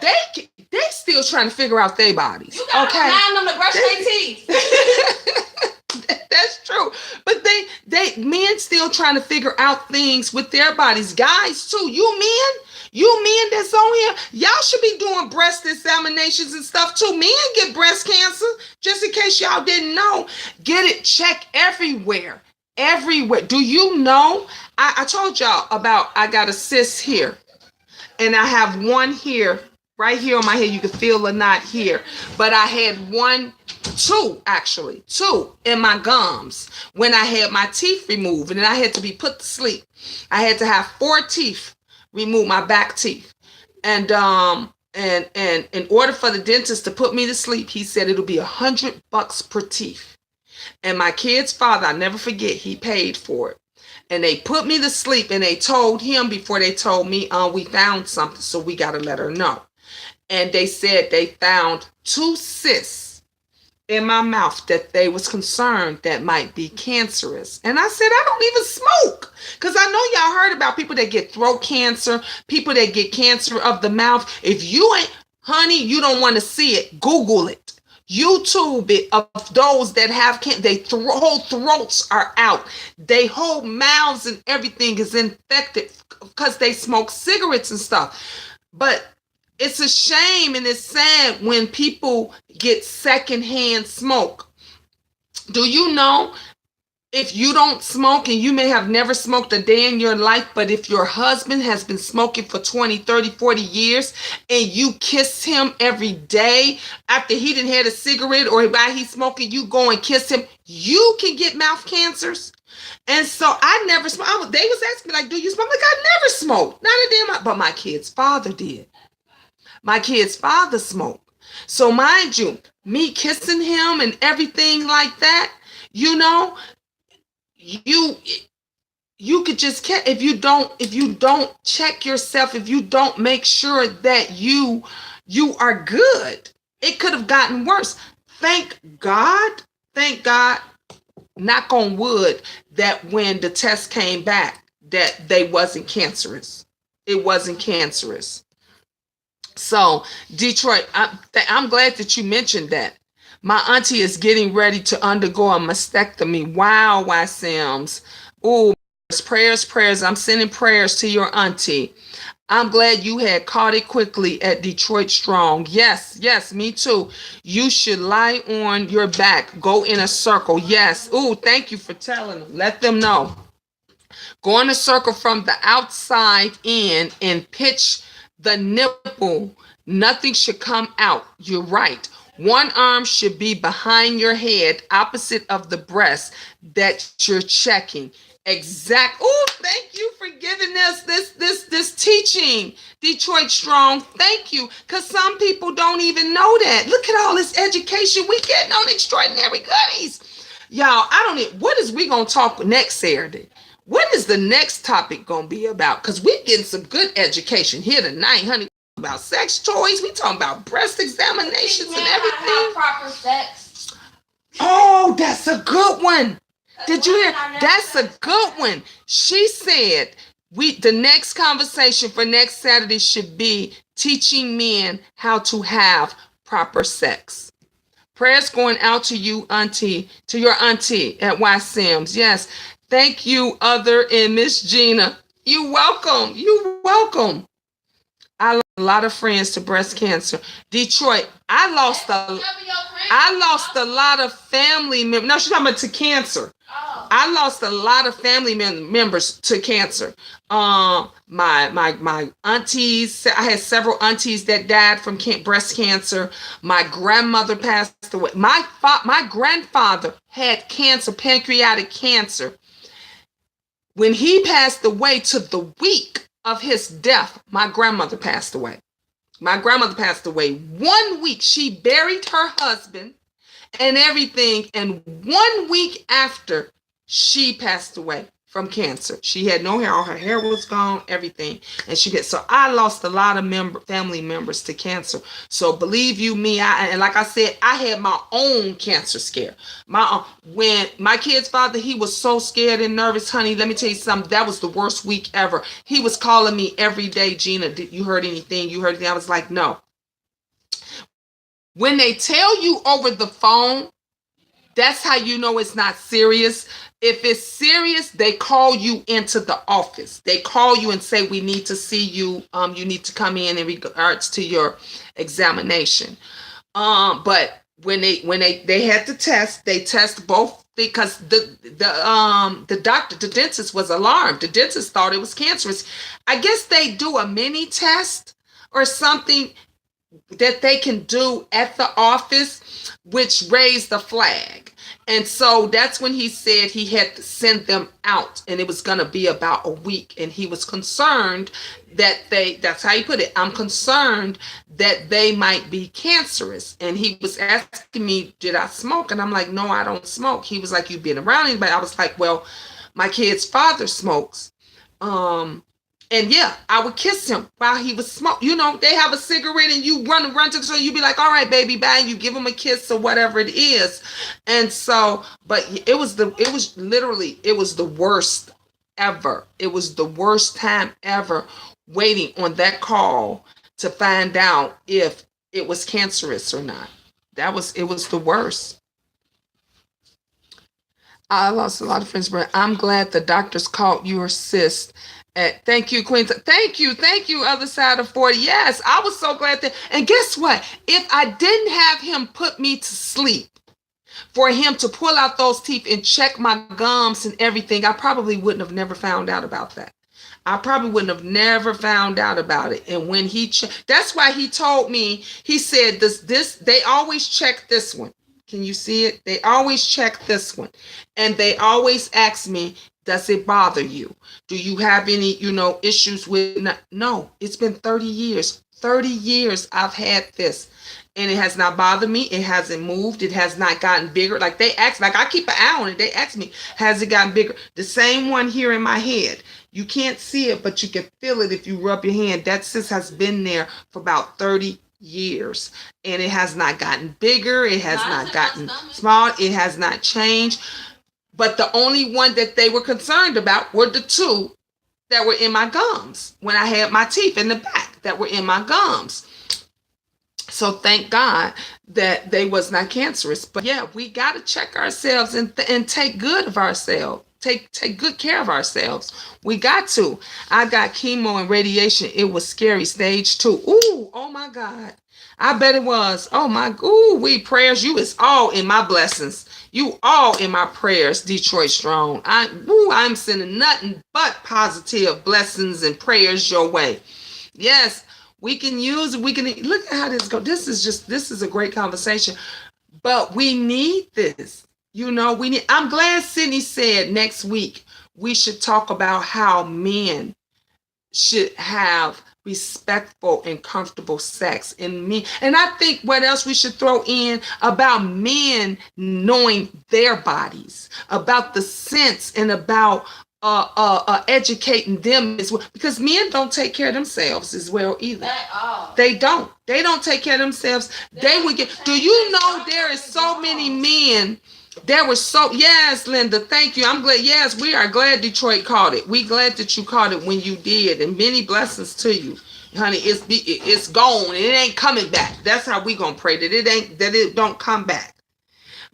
They still trying to figure out their bodies. You gotta remind them to brush their teeth. That's true. But men still trying to figure out things with their bodies. Guys too. You men that's on here, y'all should be doing breast examinations and stuff too. Men get breast cancer. Just in case y'all didn't know, get it checked everywhere. Everywhere. Do you know? I told y'all about, I got a cyst here and I have one here, right here on my head. You can feel a knot here, but I had two in my gums when I had my teeth removed, and then I had to be put to sleep. I had to have 4 teeth removed, my back teeth. And in order for the dentist to put me to sleep, he said it'll be $100 per teeth. And my kid's father, I'll never forget, he paid for it. And they put me to sleep, and they told him before they told me, we found something, so we got to let her know. And they said they found 2 cysts in my mouth that they was concerned that might be cancerous. And I said, I don't even smoke. Because I know y'all heard about people that get throat cancer, people that get cancer of the mouth. If you ain't, honey, you don't want to see it, Google it. YouTube it of those that have cancer. They whole throats are out. They whole mouths and everything is infected because they smoke cigarettes and stuff. But it's a shame and it's sad when people get secondhand smoke. Do you know, if you don't smoke and you may have never smoked a day in your life, but if your husband has been smoking for 20, 30, 40 years and you kiss him every day after he didn't had a cigarette or while he's smoking, you go and kiss him, you can get mouth cancers. And so I never smoked. They was asking me, like, do you smoke? Like, I never smoked. Not a damn, but my kid's father did. My kid's father smoked. So mind you, me kissing him and everything like that, you know, you could just, if you don't check yourself, if you don't make sure that you are good, it could have gotten worse. Thank God, knock on wood, that when the test came back that they wasn't cancerous. It wasn't cancerous. So Detroit, I'm glad that you mentioned that. My auntie is getting ready to undergo a mastectomy. Wow, Y Sims. Oh, prayers. I'm sending prayers to your auntie. I'm glad you had caught it quickly at Detroit Strong. Yes, me too. You should lie on your back. Go in a circle. Yes. Oh, thank you for telling them. Let them know. Go in a circle from the outside in and pitch the nipple. Nothing should come out. You're right. One arm should be behind your head, opposite of the breast that you're checking. Exact. Oh, thank you for giving us this teaching, Detroit Strong. Thank you, because some people don't even know that. Look at all this education we getting on Extraordinary Goodies. Y'all, what is we gonna talk next Saturday? What is the next topic gonna be about? Because we're getting some good education here tonight, honey. About sex toys, we talking about breast examinations and everything. Proper sex. Oh, that's a good one. Did you hear? That's a good one. She said the next conversation for next Saturday should be teaching men how to have proper sex. Prayers going out to you, auntie, to your auntie at Y Sims. Yes. Thank you, Other and Miss Gina. You welcome. I lost a lot of friends to breast cancer. Detroit, I lost a lot of family members. No, she's talking about to cancer. Oh. I lost a lot of family members to cancer. My aunties, I had several aunties that died from breast cancer. My grandmother passed away. My grandfather had cancer, pancreatic cancer. When he passed away, to the week of his death, my grandmother passed away. 1 week. She buried her husband and everything. And 1 week after, she passed away from cancer. She had no hair. All her hair was gone, everything. And so I lost a lot of family members to cancer. So believe you me, and like I said, I had my own cancer scare. When my kid's father, he was so scared and nervous, honey. Let me tell you something. That was the worst week ever. He was calling me every day. Gina, did you heard anything? I was like, no. When they tell you over the phone, that's how you know it's not serious. If it's serious, they call you into the office. They call you and say, we need to see you. You need to come in regards to your examination. But when they had to test, they test both, because the doctor, the dentist, was alarmed. The dentist thought it was cancerous. I guess they do a mini test or something that they can do at the office, which raised the flag. And so that's when he said he had to send them out, and it was going to be about a week. And he was concerned that that's how he put it, I'm concerned that they might be cancerous. And he was asking me, did I smoke? And I'm like, no, I don't smoke. He was like, you've been around anybody? I was like, well, my kid's father smokes. And yeah, I would kiss him while he was smoking. You know, they have a cigarette and you run to the store. You be like, all right, baby, bye. And you give him a kiss or whatever it is. And so, but it was the worst ever. It was the worst time ever waiting on that call to find out if it was cancerous or not. it was the worst. I lost a lot of friends, but I'm glad the doctors caught your cyst. Thank you, Queen. Thank you, other side of 40. Yes, I was so glad that. And guess what? If I didn't have him put me to sleep, for him to pull out those teeth and check my gums and everything, I probably wouldn't have never found out about that. I probably wouldn't have never found out about it. And when that's why he told me, he said they always check this one. Can you see it? They always check this one. And they always ask me, does it bother you? Do you have any, issues with No, it's been 30 years. 30 years I've had this. And it has not bothered me. It hasn't moved. It has not gotten bigger. Like they ask, like I keep an eye on it. They ask me, has it gotten bigger? The same one here in my head. You can't see it, but you can feel it if you rub your hand. That cyst has been there for about 30 years. And it has not gotten bigger. It has not gotten small. It has not changed. But the only one that they were concerned about were the two that were in my gums when I had my teeth in the back that were in my gums. So thank God that they was not cancerous. But yeah, we got to check ourselves and take good of ourselves. Take good care of ourselves. We got to. I got chemo and radiation. It was scary. Stage 2. Ooh, oh my God. I bet it was. Oh my, we prayers. You is all in my blessings. You all in my prayers, Detroit Strong. I'm sending nothing but positive blessings and prayers your way. Yes, we can look at how this goes. This is a great conversation, but we need this. I'm glad Sydney said next week we should talk about how men should have respectful and comfortable sex. And I think what else we should throw in about men knowing their bodies, about the sense, and about educating them as well, because men don't take care of themselves as well either. They don't take care of themselves. They would get. Do you know there is so many men? Yes, Linda, thank you. I'm glad. Yes, we are glad Detroit caught it. We glad that you caught it when you did, and many blessings to you, honey. It's gone and it ain't coming back. That's how we gonna pray that it don't come back.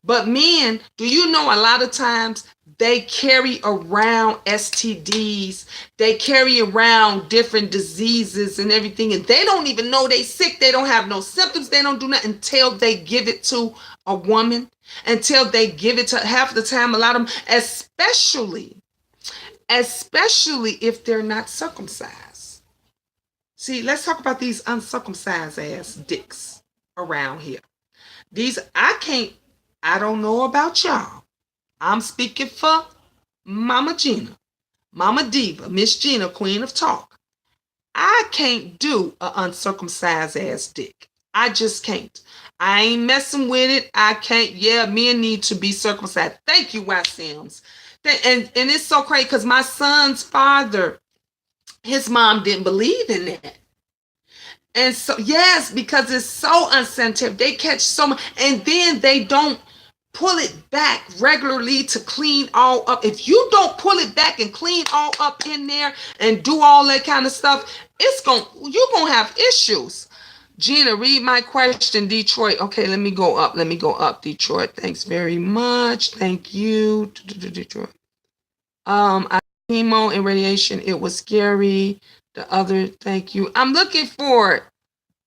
But men, do you know a lot of times they carry around STDs, they carry around different diseases and everything, and they don't even know they sick. They don't have no symptoms. They don't do nothing until they give it to a woman, until they give it to, half the time, a lot of them, especially if they're not circumcised. See, let's talk about these uncircumcised ass dicks around here. I don't know about y'all. I'm speaking for Mama Gina, Mama Diva, Miss Gina, Queen of Talk. I can't do an uncircumcised ass dick. I just can't. I ain't messing with it. I can't. Yeah, men need to be circumcised. Thank you, Y Sims. And it's so crazy because my son's father, his mom didn't believe in that. And so, yes, because it's so unsanitary. They catch so much, and then they don't pull it back regularly to clean all up. If you don't pull it back and clean all up in there and do all that kind of stuff, you're gonna have issues. Gina, read my question, Detroit. Okay, let me go up, Detroit. Thanks very much. Thank you, Detroit. I chemo and radiation. It was scary. The other, thank you. I'm looking for it.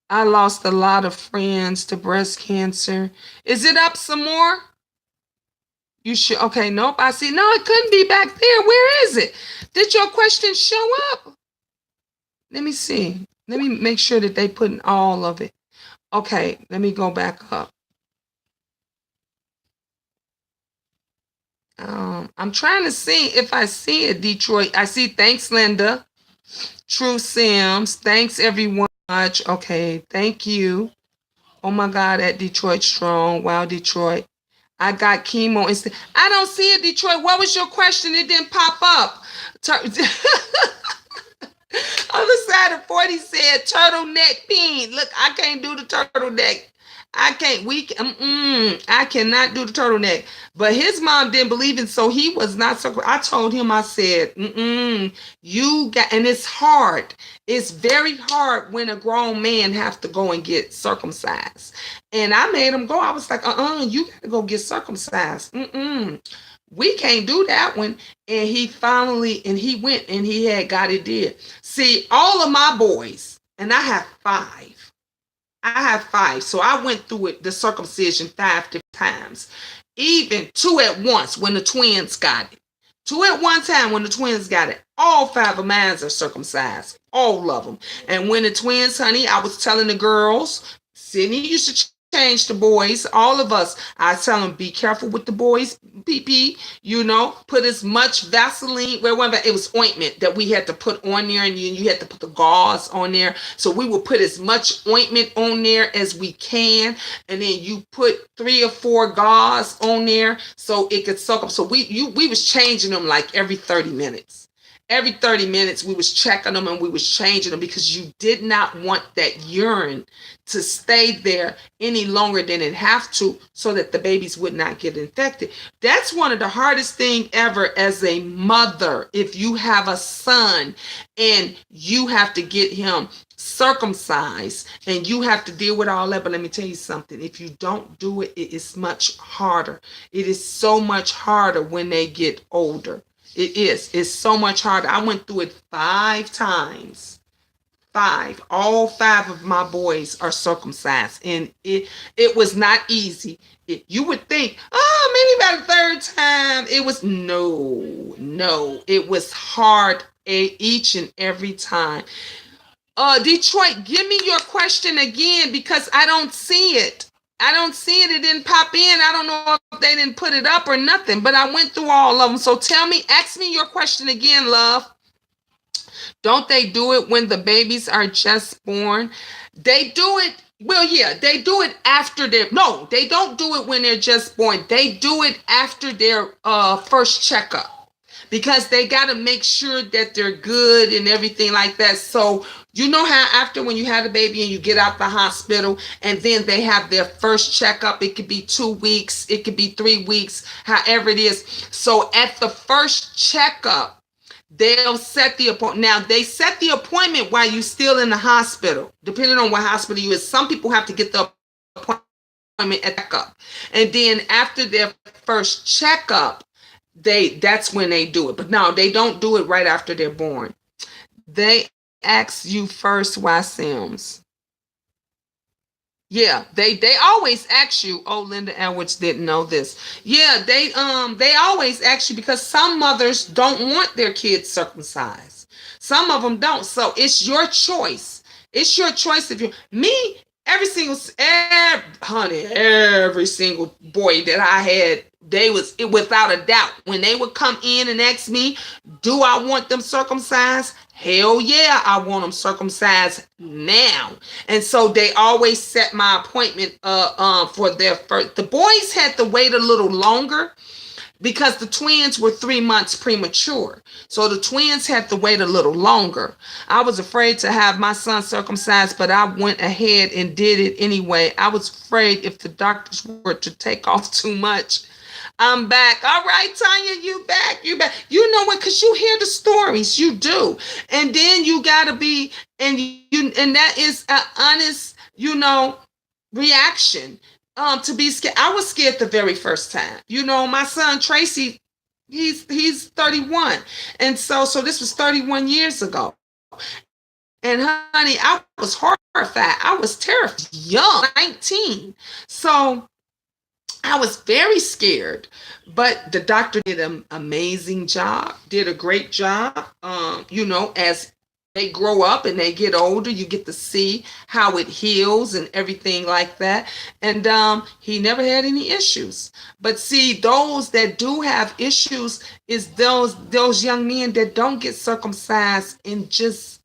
I lost a lot of friends to breast cancer. Is it up some more? You should. Okay, nope. I see. No, it couldn't be back there. Where is it? Did your question show up? Let me see. Let me make sure that they put in all of it. Okay, let me go back up. I'm trying to see if I see it, Detroit. I see. Thanks, Linda. True Sims. Thanks, everyone. Much. Okay, thank you. Oh my God, at Detroit Strong. Wow, Detroit. I got chemo. I don't see it, Detroit. What was your question? It didn't pop up. Other side of 40 said turtleneck peen. Look, I can't do the turtleneck. I can't. I cannot do the turtleneck. But his mom didn't believe it, so he was not. I told him. I said, you got, and it's hard. It's very hard when a grown man have to go and get circumcised. And I made him go. I was like, you got to go get circumcised. We can't do that one. And he finally, and he went and he had got it did. See, all of my boys, and I have 5. I have 5. So I went through it, the circumcision 5 different times. Even 2 at once when the twins got it. 2 at one time when the twins got it. All 5 of mine are circumcised. All of them. And when the twins, honey, I was telling the girls, Sydney used to change the boys, all of us. I tell them, be careful with the boys, pee, put as much Vaseline, it was ointment that we had to put on there, and you had to put the gauze on there. So we will put as much ointment on there as we can, and then you put 3 or 4 gauze on there so it could soak up. So we was changing them like every 30 minutes. Every 30 minutes, we was checking them and we was changing them because you did not want that urine to stay there any longer than it have to so that the babies would not get infected. That's one of the hardest thing ever as a mother. If you have a son and you have to get him circumcised and you have to deal with all that. But let me tell you something. If you don't do it, it is much harder. It is so much harder when they get older. It is. It's so much harder. I went through it 5 times. 5. All 5 of my boys are circumcised. And it was not easy. You would think, maybe about the 3rd time. It was no. It was hard each and every time. Detroit, give me your question again because I don't see it. It didn't pop in. I don't know if they didn't put it up or nothing, but I went through all of them. So ask me your question again, love. Don't they do it when the babies are just born? They do it. Well, yeah, they do it after no, they don't do it when they're just born. They do it after their first checkup because they got to make sure that they're good and everything like that. So you know how after when you have a baby and you get out the hospital and then they have their first checkup, it could be 2 weeks, it could be 3 weeks, however it is. So at the first checkup, they'll set the appointment. Now, they set the appointment while you're still in the hospital, depending on what hospital you is. Some people have to get the appointment at checkup. And then after their first checkup, that's when they do it. But no, they don't do it right after they're born. They ask you first why Sims. Yeah, they always ask you. Oh, Linda Edwards didn't know this. Yeah, they always ask you because some mothers don't want their kids circumcised. Some of them don't. So it's your choice. It's your choice. If you every single boy that I had, without a doubt, when they would come in and ask me, do I want them circumcised? Hell yeah, I want them circumcised now. And so they always set my appointment for their first. The boys had to wait a little longer because the twins were 3 months premature. So the twins had to wait a little longer. I was afraid to have my son circumcised, but I went ahead and did it anyway. I was afraid if the doctors were to take off too much. I'm back. All right, Tanya, you back. You know what? Because you hear the stories. You do. And then you got to be, and that is an honest, reaction. To be scared. I was scared the very first time. My son Tracy, he's 31. And so this was 31 years ago. And honey, I was horrified. I was terrified. Young, 19. So I was very scared, but the doctor did an amazing job, did a great job. As they grow up and they get older, you get to see how it heals and everything like that. And he never had any issues. But see, those that do have issues is those young men that don't get circumcised and just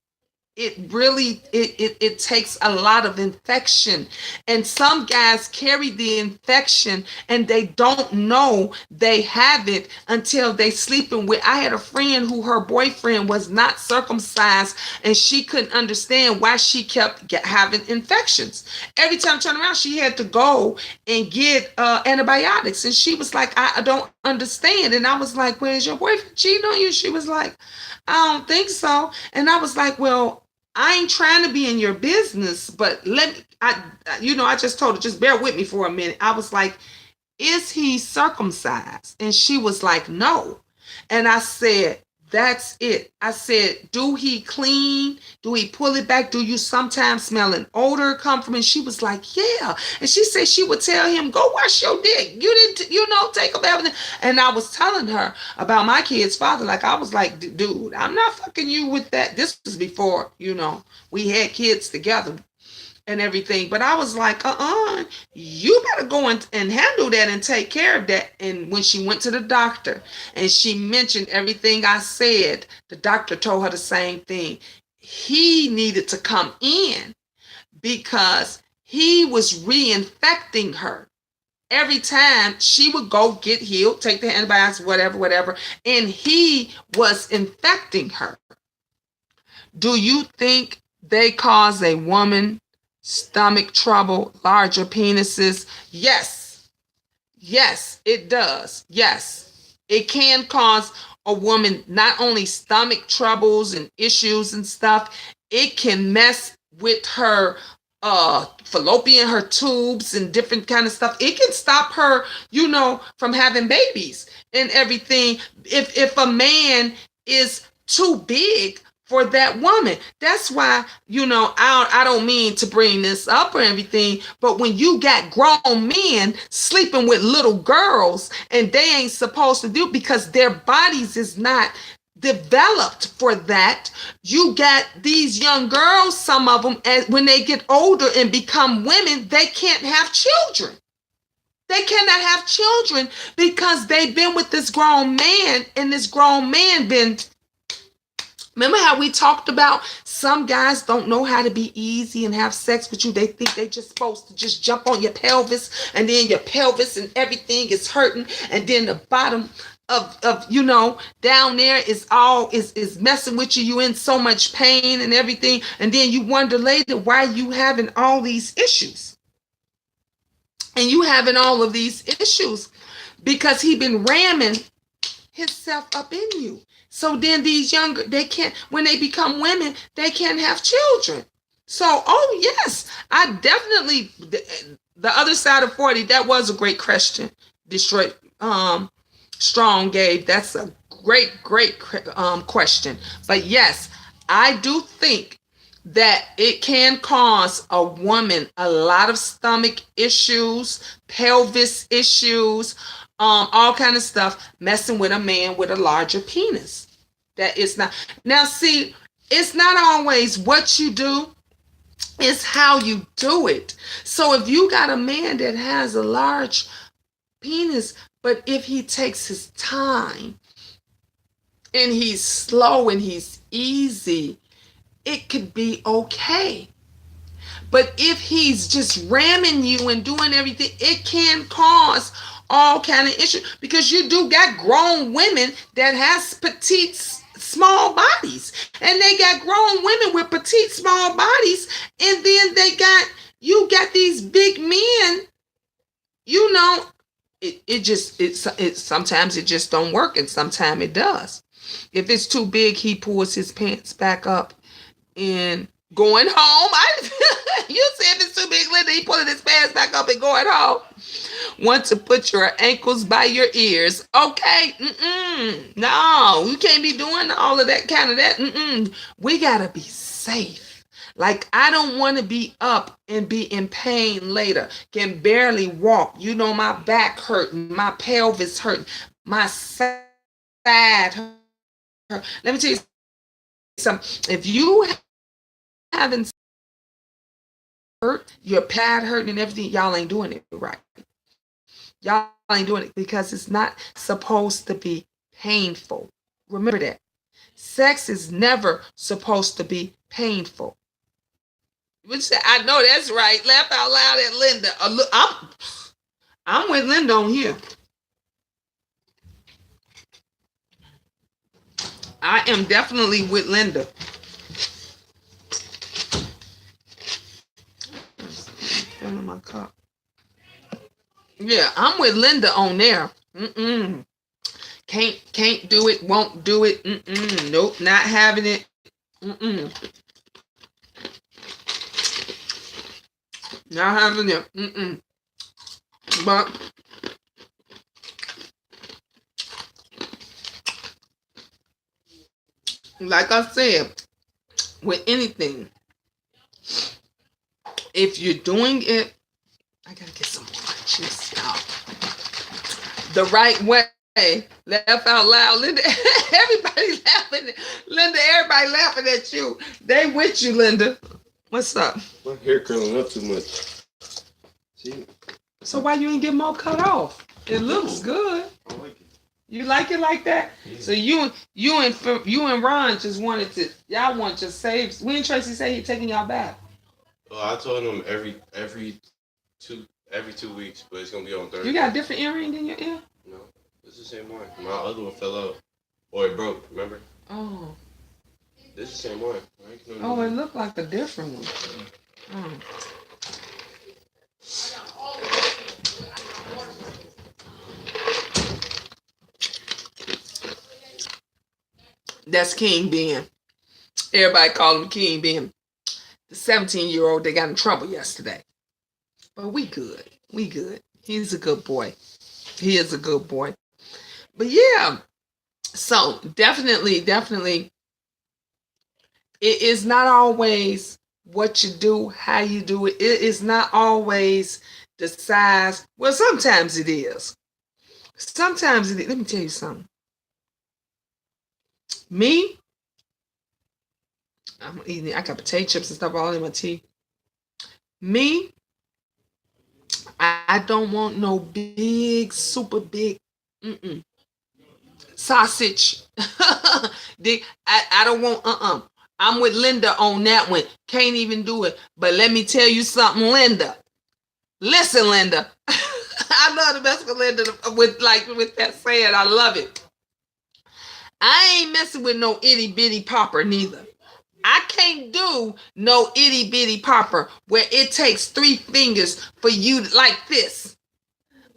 it really it takes a lot of infection, and some guys carry the infection and they don't know they have it until they sleeping with. I had a friend who her boyfriend was not circumcised, and she couldn't understand why she kept having infections. Every time I turned around, she had to go and get antibiotics, and she was like, I don't understand. And I was like, where's your boyfriend cheating on you? She was like, I don't think so. And I was like, well, I ain't trying to be in your business, but I just told her, just bear with me for a minute. I was like, is he circumcised? And she was like, no. And I said, that's it. I said, do he clean? Do he pull it back? Do you sometimes smell an odor come from him? She was like, yeah. And she said she would tell him, go wash your dick. You didn't, take a bath. And I was telling her about my kid's father. Like, I was like, dude, I'm not fucking you with that. This was before, we had kids together and everything. But I was like, you better go and handle that and take care of that. And when she went to the doctor and she mentioned everything I said, the doctor told her the same thing. He needed to come in because he was reinfecting her. Every time she would go get healed, take the antibiotics, whatever, and he was infecting her. Do you think they cause a woman stomach trouble, larger penises? Yes, it does. Yes, it can cause a woman not only stomach troubles and issues and stuff, it can mess with her fallopian, her tubes and different kind of stuff. It can stop her, from having babies and everything. If a man is too big for that woman. That's why, I don't mean to bring this up or everything, but when you got grown men sleeping with little girls and they ain't supposed to do, because their bodies is not developed for that. You got these young girls, some of them, when they get older and become women, they can't have children. They cannot have children because they've been with this grown man, and this grown man been. Remember how we talked about some guys don't know how to be easy and have sex with you. They think they just supposed to just jump on your pelvis, and then your pelvis and everything is hurting, and then the bottom of down there is all is messing with you. You in so much pain and everything, and then you wonder later why you having all these issues. And you having all of these issues because he been ramming himself up in you. So then these younger, they can't, when they become women, they can't have children. So, yes, I definitely, the other side of 40, that was a great question. Detroit Strong gave. That's a great question. But yes, I do think that it can cause a woman a lot of stomach issues, pelvis issues, all kind of stuff, messing with a man with a larger penis. That is not. Now, see, it's not always what you do, it's how you do it. So if you got a man that has a large penis, but if he takes his time and he's slow and he's easy, it could be okay. But if he's just ramming you and doing everything, it can cause all kind of issues, because you do got grown women that has petite small bodies, and they got grown women with petite small bodies, and then you got these big men. It sometimes it just don't work, and sometimes it does. If it's too big, he pulls his pants back up and going home. You say if it's too big, Linda, he pulling his pants back up and going home. Want to put your ankles by your ears. Okay. No, you can't be doing all of that kind of that. We gotta be safe. Like, I don't want to be up and be in pain later. Can barely walk. My back hurting, my pelvis hurting, my side hurting. Let me tell you something. If you haven't hurt, your pad hurting and everything, y'all ain't doing it right. Y'all ain't doing it because it's not supposed to be painful. Remember that. Sex is never supposed to be painful. Which I know that's right. Laugh out loud at Linda. Look, I'm with Linda on here. I am definitely with Linda. Filling my cup. Yeah, I'm with Linda on there. Can't do it. Won't do it. Nope, not having it. Not having it. But like I said, with anything, if you're doing it, I gotta get some more. Stop. The right way. Laugh out loud. Linda, everybody laughing. Linda, everybody laughing at you. They with you, Linda. What's up? My hair curling up too much. See? So why you ain't get more cut off? It looks good. I like it. You like it like that? Yeah. So you and Ron just wanted to, y'all want to save. When Tracy say he taking y'all back? Well, I told him every 2 weeks, but it's gonna be on Thursday. You got a different earring in your ear? No, it's the same one. My other one fell out, or it broke. Remember? Oh. This is the same one. Oh, it looked like a different one. Oh. That's King Ben. Everybody call him King Ben. The 17-year-old that got in trouble yesterday. But we good. We good. He's a good boy. He is a good boy. But yeah. So definitely, it is not always what you do, how you do it. It is not always the size. Well, sometimes it is. Sometimes it is. Let me tell you something. Me, I'm eating, I got potato chips and stuff all in my tea. Me, I don't want no big, super big sausage. I don't want, I'm with Linda on that one. Can't even do it. But let me tell you something, Linda. Listen, Linda. I love the best for Linda with that saying. I love it. I ain't messing with no itty bitty popper neither. I can't do no itty bitty popper where it takes 3 fingers for you to, like this,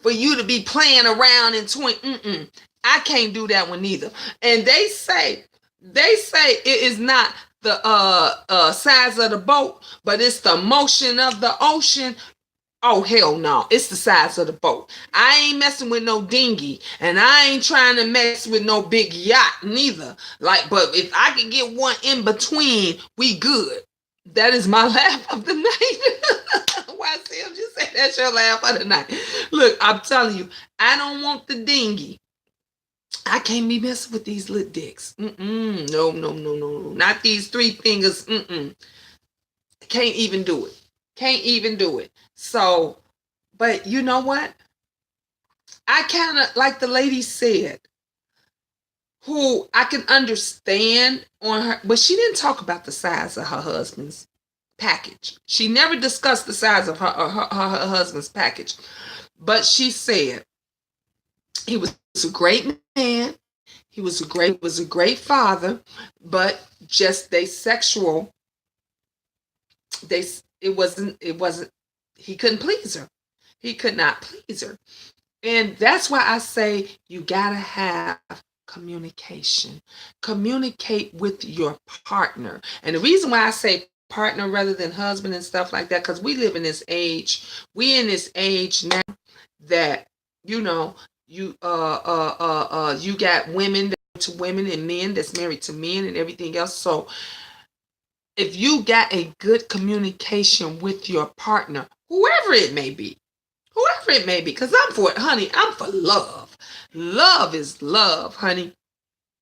for you to be playing around and twin. I can't do that one either. And they say it is not the size of the boat, but it's the motion of the ocean. Oh, hell no. It's the size of the boat. I ain't messing with no dinghy. And I ain't trying to mess with no big yacht neither. But if I can get one in between, we good. That is my laugh of the night. Why, Sam, just say that's your laugh of the night. Look, I'm telling you, I don't want the dinghy. I can't be messing with these little dicks. No. Not these 3 fingers. Can't even do it. So, but you know what? I kind of, like the lady said, who I can understand on her, but she didn't talk about the size of her husband's package. She never discussed the size of her husband's package. But she said he was a great man. He was a great father, but just it wasn't, he couldn't please her. He could not please her. And that's why I say you gotta have communication. Communicate with your partner. And the reason why I say partner rather than husband and stuff like that, because we live in this age. We in this age now that, you know, you got women to women and men that's married to men and everything else. So if you got a good communication with your partner, whoever it may be, because I'm for it, honey. I'm for love. Love is love, honey.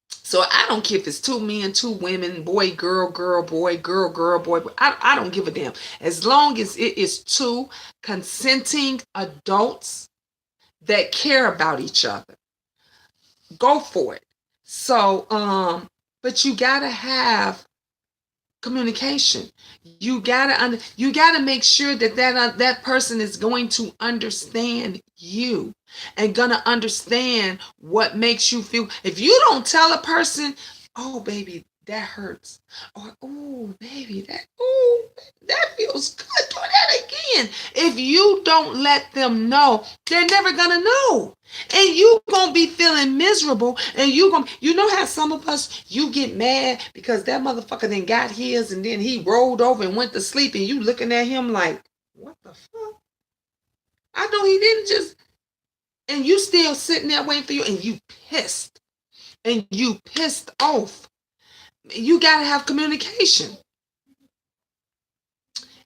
So I don't care if it's 2 men, 2 women, boy, girl, boy, girl, boy. I don't give a damn. As long as it is 2 consenting adults that care about each other, go for it. So, but you gotta have Communication. You gotta make sure that person is going to understand you and gonna understand what makes you feel. If you don't tell a person, oh baby, that hurts, or oh baby, that feels good, do that again. If you don't let them know, they're never gonna know. And you gonna be feeling miserable, and you know how some of us, you get mad because that motherfucker then got his and then he rolled over and went to sleep, and you looking at him like, what the fuck? I know he didn't just, and you still sitting there waiting for you, and you pissed, and you pissed off. You gotta have communication.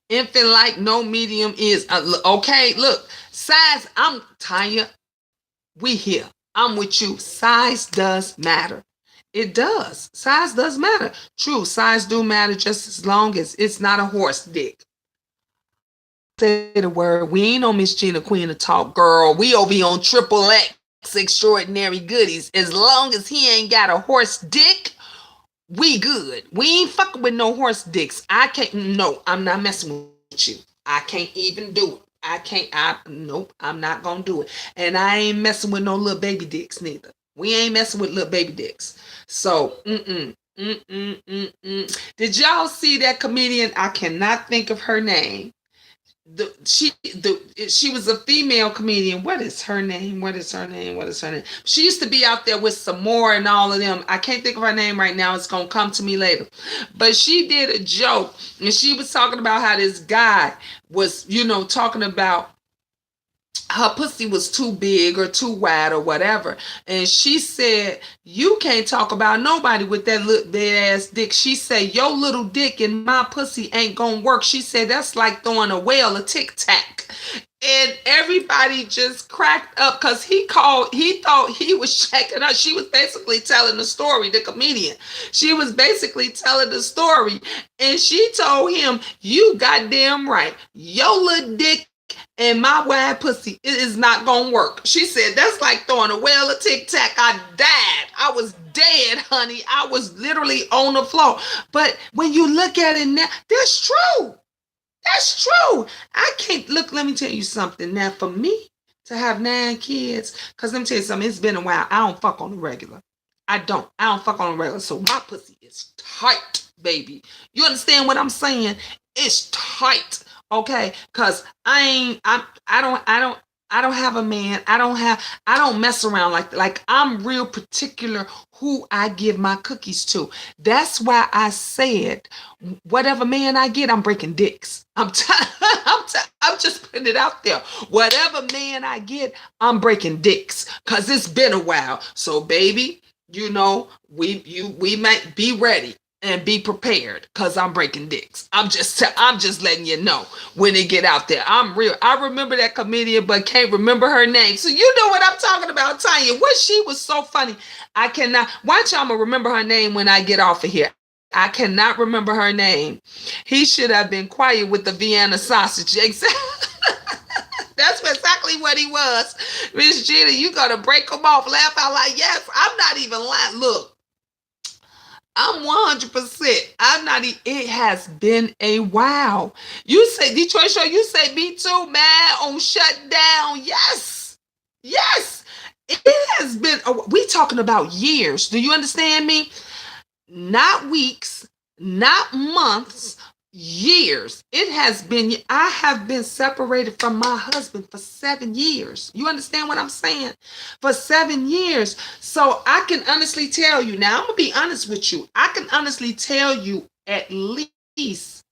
Infant like no medium is okay. Look, size, I'm Tanya. We here. I'm with you. Size does matter. It does. Size does matter. True, size do matter just as long as it's not a horse dick. Say the word. We ain't on Miss Gina Queen of Talk, girl. We over here on XXX-Extraordinary Goodies. As long as he ain't got a horse dick, we good. We ain't fucking with no horse dicks. I can't. No, I'm not messing with you. I can't even do it. Nope, I'm not gonna do it. And I ain't messing with no little baby dicks neither. We ain't messing with little baby dicks. So, Did y'all see that comedian? I cannot think of her name. She was a female comedian. What is her name? She used to be out there with some more and all of them. I can't think of her name right now. It's gonna come to me later. But she did a joke, and she was talking about how this guy was, talking about her pussy was too big or too wide or whatever. And she said, you can't talk about nobody with that little big ass dick. She said, your little dick in my pussy ain't gonna work. She said, that's like throwing a whale a tic-tac. And everybody just cracked up because he thought he was checking out. She was basically telling the story, the comedian. She was basically telling the story. And she told him, you goddamn right. Your little dick and my wide pussy, it is not gonna work. She said, that's like throwing a whale a tic-tac. I died. I was dead, honey. I was literally on the floor. But when you look at it now, that's true. That's true. I can't look. Let me tell you something. Now, for me to have 9 kids, because let me tell you something, it's been a while. I don't fuck on the regular. I don't fuck on the regular. So my pussy is tight, baby. You understand what I'm saying? It's tight. Okay, because I don't have a man. I don't mess around like I'm real particular who I give my cookies to. That's why I said whatever man I get, I'm breaking dicks. I'm just putting it out there. Whatever man I get, I'm breaking dicks because it's been a while. So baby, we might be ready. And be prepared, because I'm breaking dicks. I'm just letting you know when they get out there. I'm real. I remember that comedian, but can't remember her name. So you know what I'm talking about, Tanya. She was so funny. I cannot. Watch, I'm going to remember her name when I get off of here. I cannot remember her name. He should have been quiet with the Vienna sausage. That's exactly what he was. Miss Gina, you got to break them off. Laugh out like, yes, I'm not even lying. Look. I'm 100%. It has been a while. You say, Detroit Show, you say me too, man, on shutdown. Yes. It has been, we talking about years. Do you understand me? Not weeks, not months, years. It has been, I have been separated from my husband for 7 years. You understand what I'm saying? For 7 years. So I can honestly tell you, now I'm going to be honest with you. I can honestly tell you at least,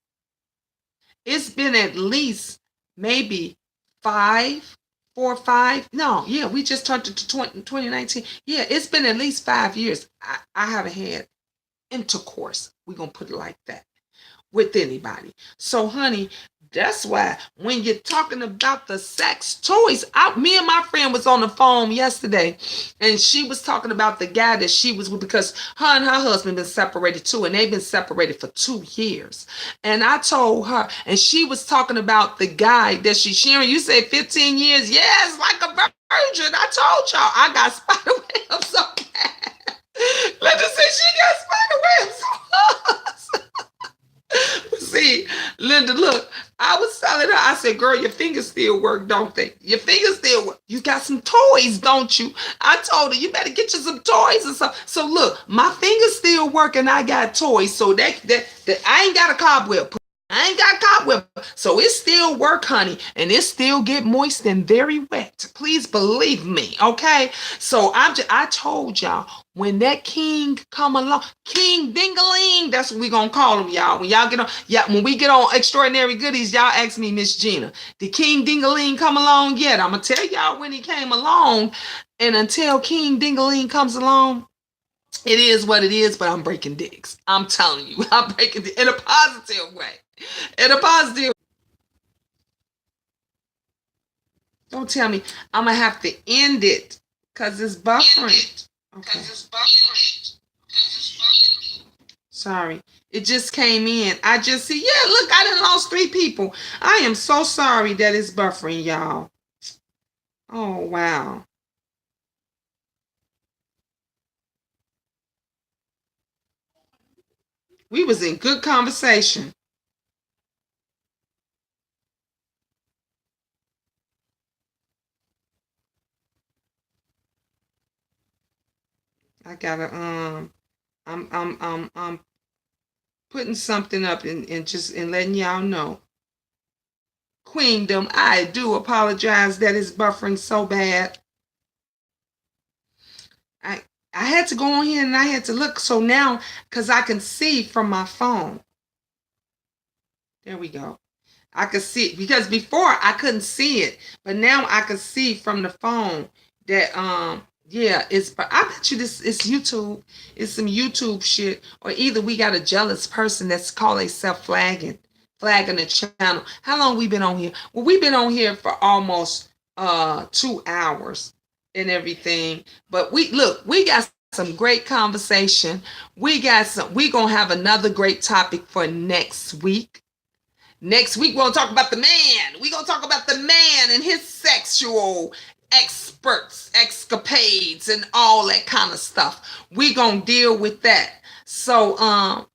it's been at least maybe 4 or 5. No, yeah, we just turned to 2019. Yeah, it's been at least 5 years. I haven't had intercourse. We're going to put it like that. With anybody. So honey, that's why when you're talking about the sex toys, me and my friend was on the phone yesterday, and she was talking about the guy that she was with, because her and her husband been separated too, and they've been separated for 2 years. And I told her, and she was talking about the guy that she's sharing. You say 15 years. Yes, like a virgin. I told y'all I got spider webs so bad. Let's just say she got spider webs so hard. see, Linda, look, I was telling her, I said, girl, your fingers still work, don't they? Your fingers still work. You got some toys, don't you? I told her, you better get you some toys or something. So look, my fingers still work and I got toys. So that I ain't got a cobweb. I ain't got cobweb. So it still work, honey. And it still get moist and very wet. Please believe me, okay? So I told y'all, when that king come along, King Dingaling, that's what we gonna call him, y'all. When y'all get on, when we get on Extraordinary Goodies, y'all ask me, Miss Gina, did King Dingaling come along yet? I'm gonna tell y'all when he came along. And until King Dingaling comes along, it is what it is, but I'm breaking dicks. I'm telling you, I'm breaking dicks in a positive way. In a positive. Don't tell me I'm gonna have to end it because it's buffering. Okay. Sorry. It just came in. I just see, yeah, look, I done lost 3 people. I am so sorry that it's buffering, y'all. Oh, wow. We was in good conversation. I gotta I'm putting something up and just letting y'all know. Queendom, I do apologize that it's buffering so bad. I had to go on here and I had to look. So now, because I can see from my phone. There we go. I could see it because before I couldn't see it, but now I can see from the phone that yeah, I bet you this is YouTube. It's some YouTube shit, or either we got a jealous person that's called themselves flagging the channel. How long we been on here? Well, we've been on here for almost 2 hours and everything. But we got some great conversation. We gonna have another great topic for next week. Next week, we're going to talk about the man. We're going to talk about the man and his sexual escapades and all that kind of stuff. We're going to deal with that. So,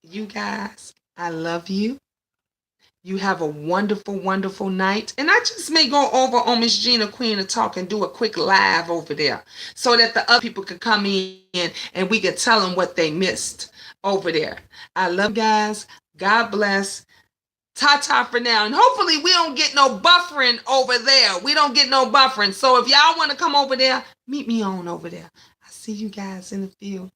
you guys, I love you. You have a wonderful, wonderful night. And I just may go over on Miss Gina Queen to talk and do a quick live over there so that the other people can come in and we can tell them what they missed over there. I love you guys. God bless. Ta-ta for now. And hopefully we don't get no buffering over there. We don't get no buffering. So if y'all want to come over there, meet me on over there. I'll see you guys in the field.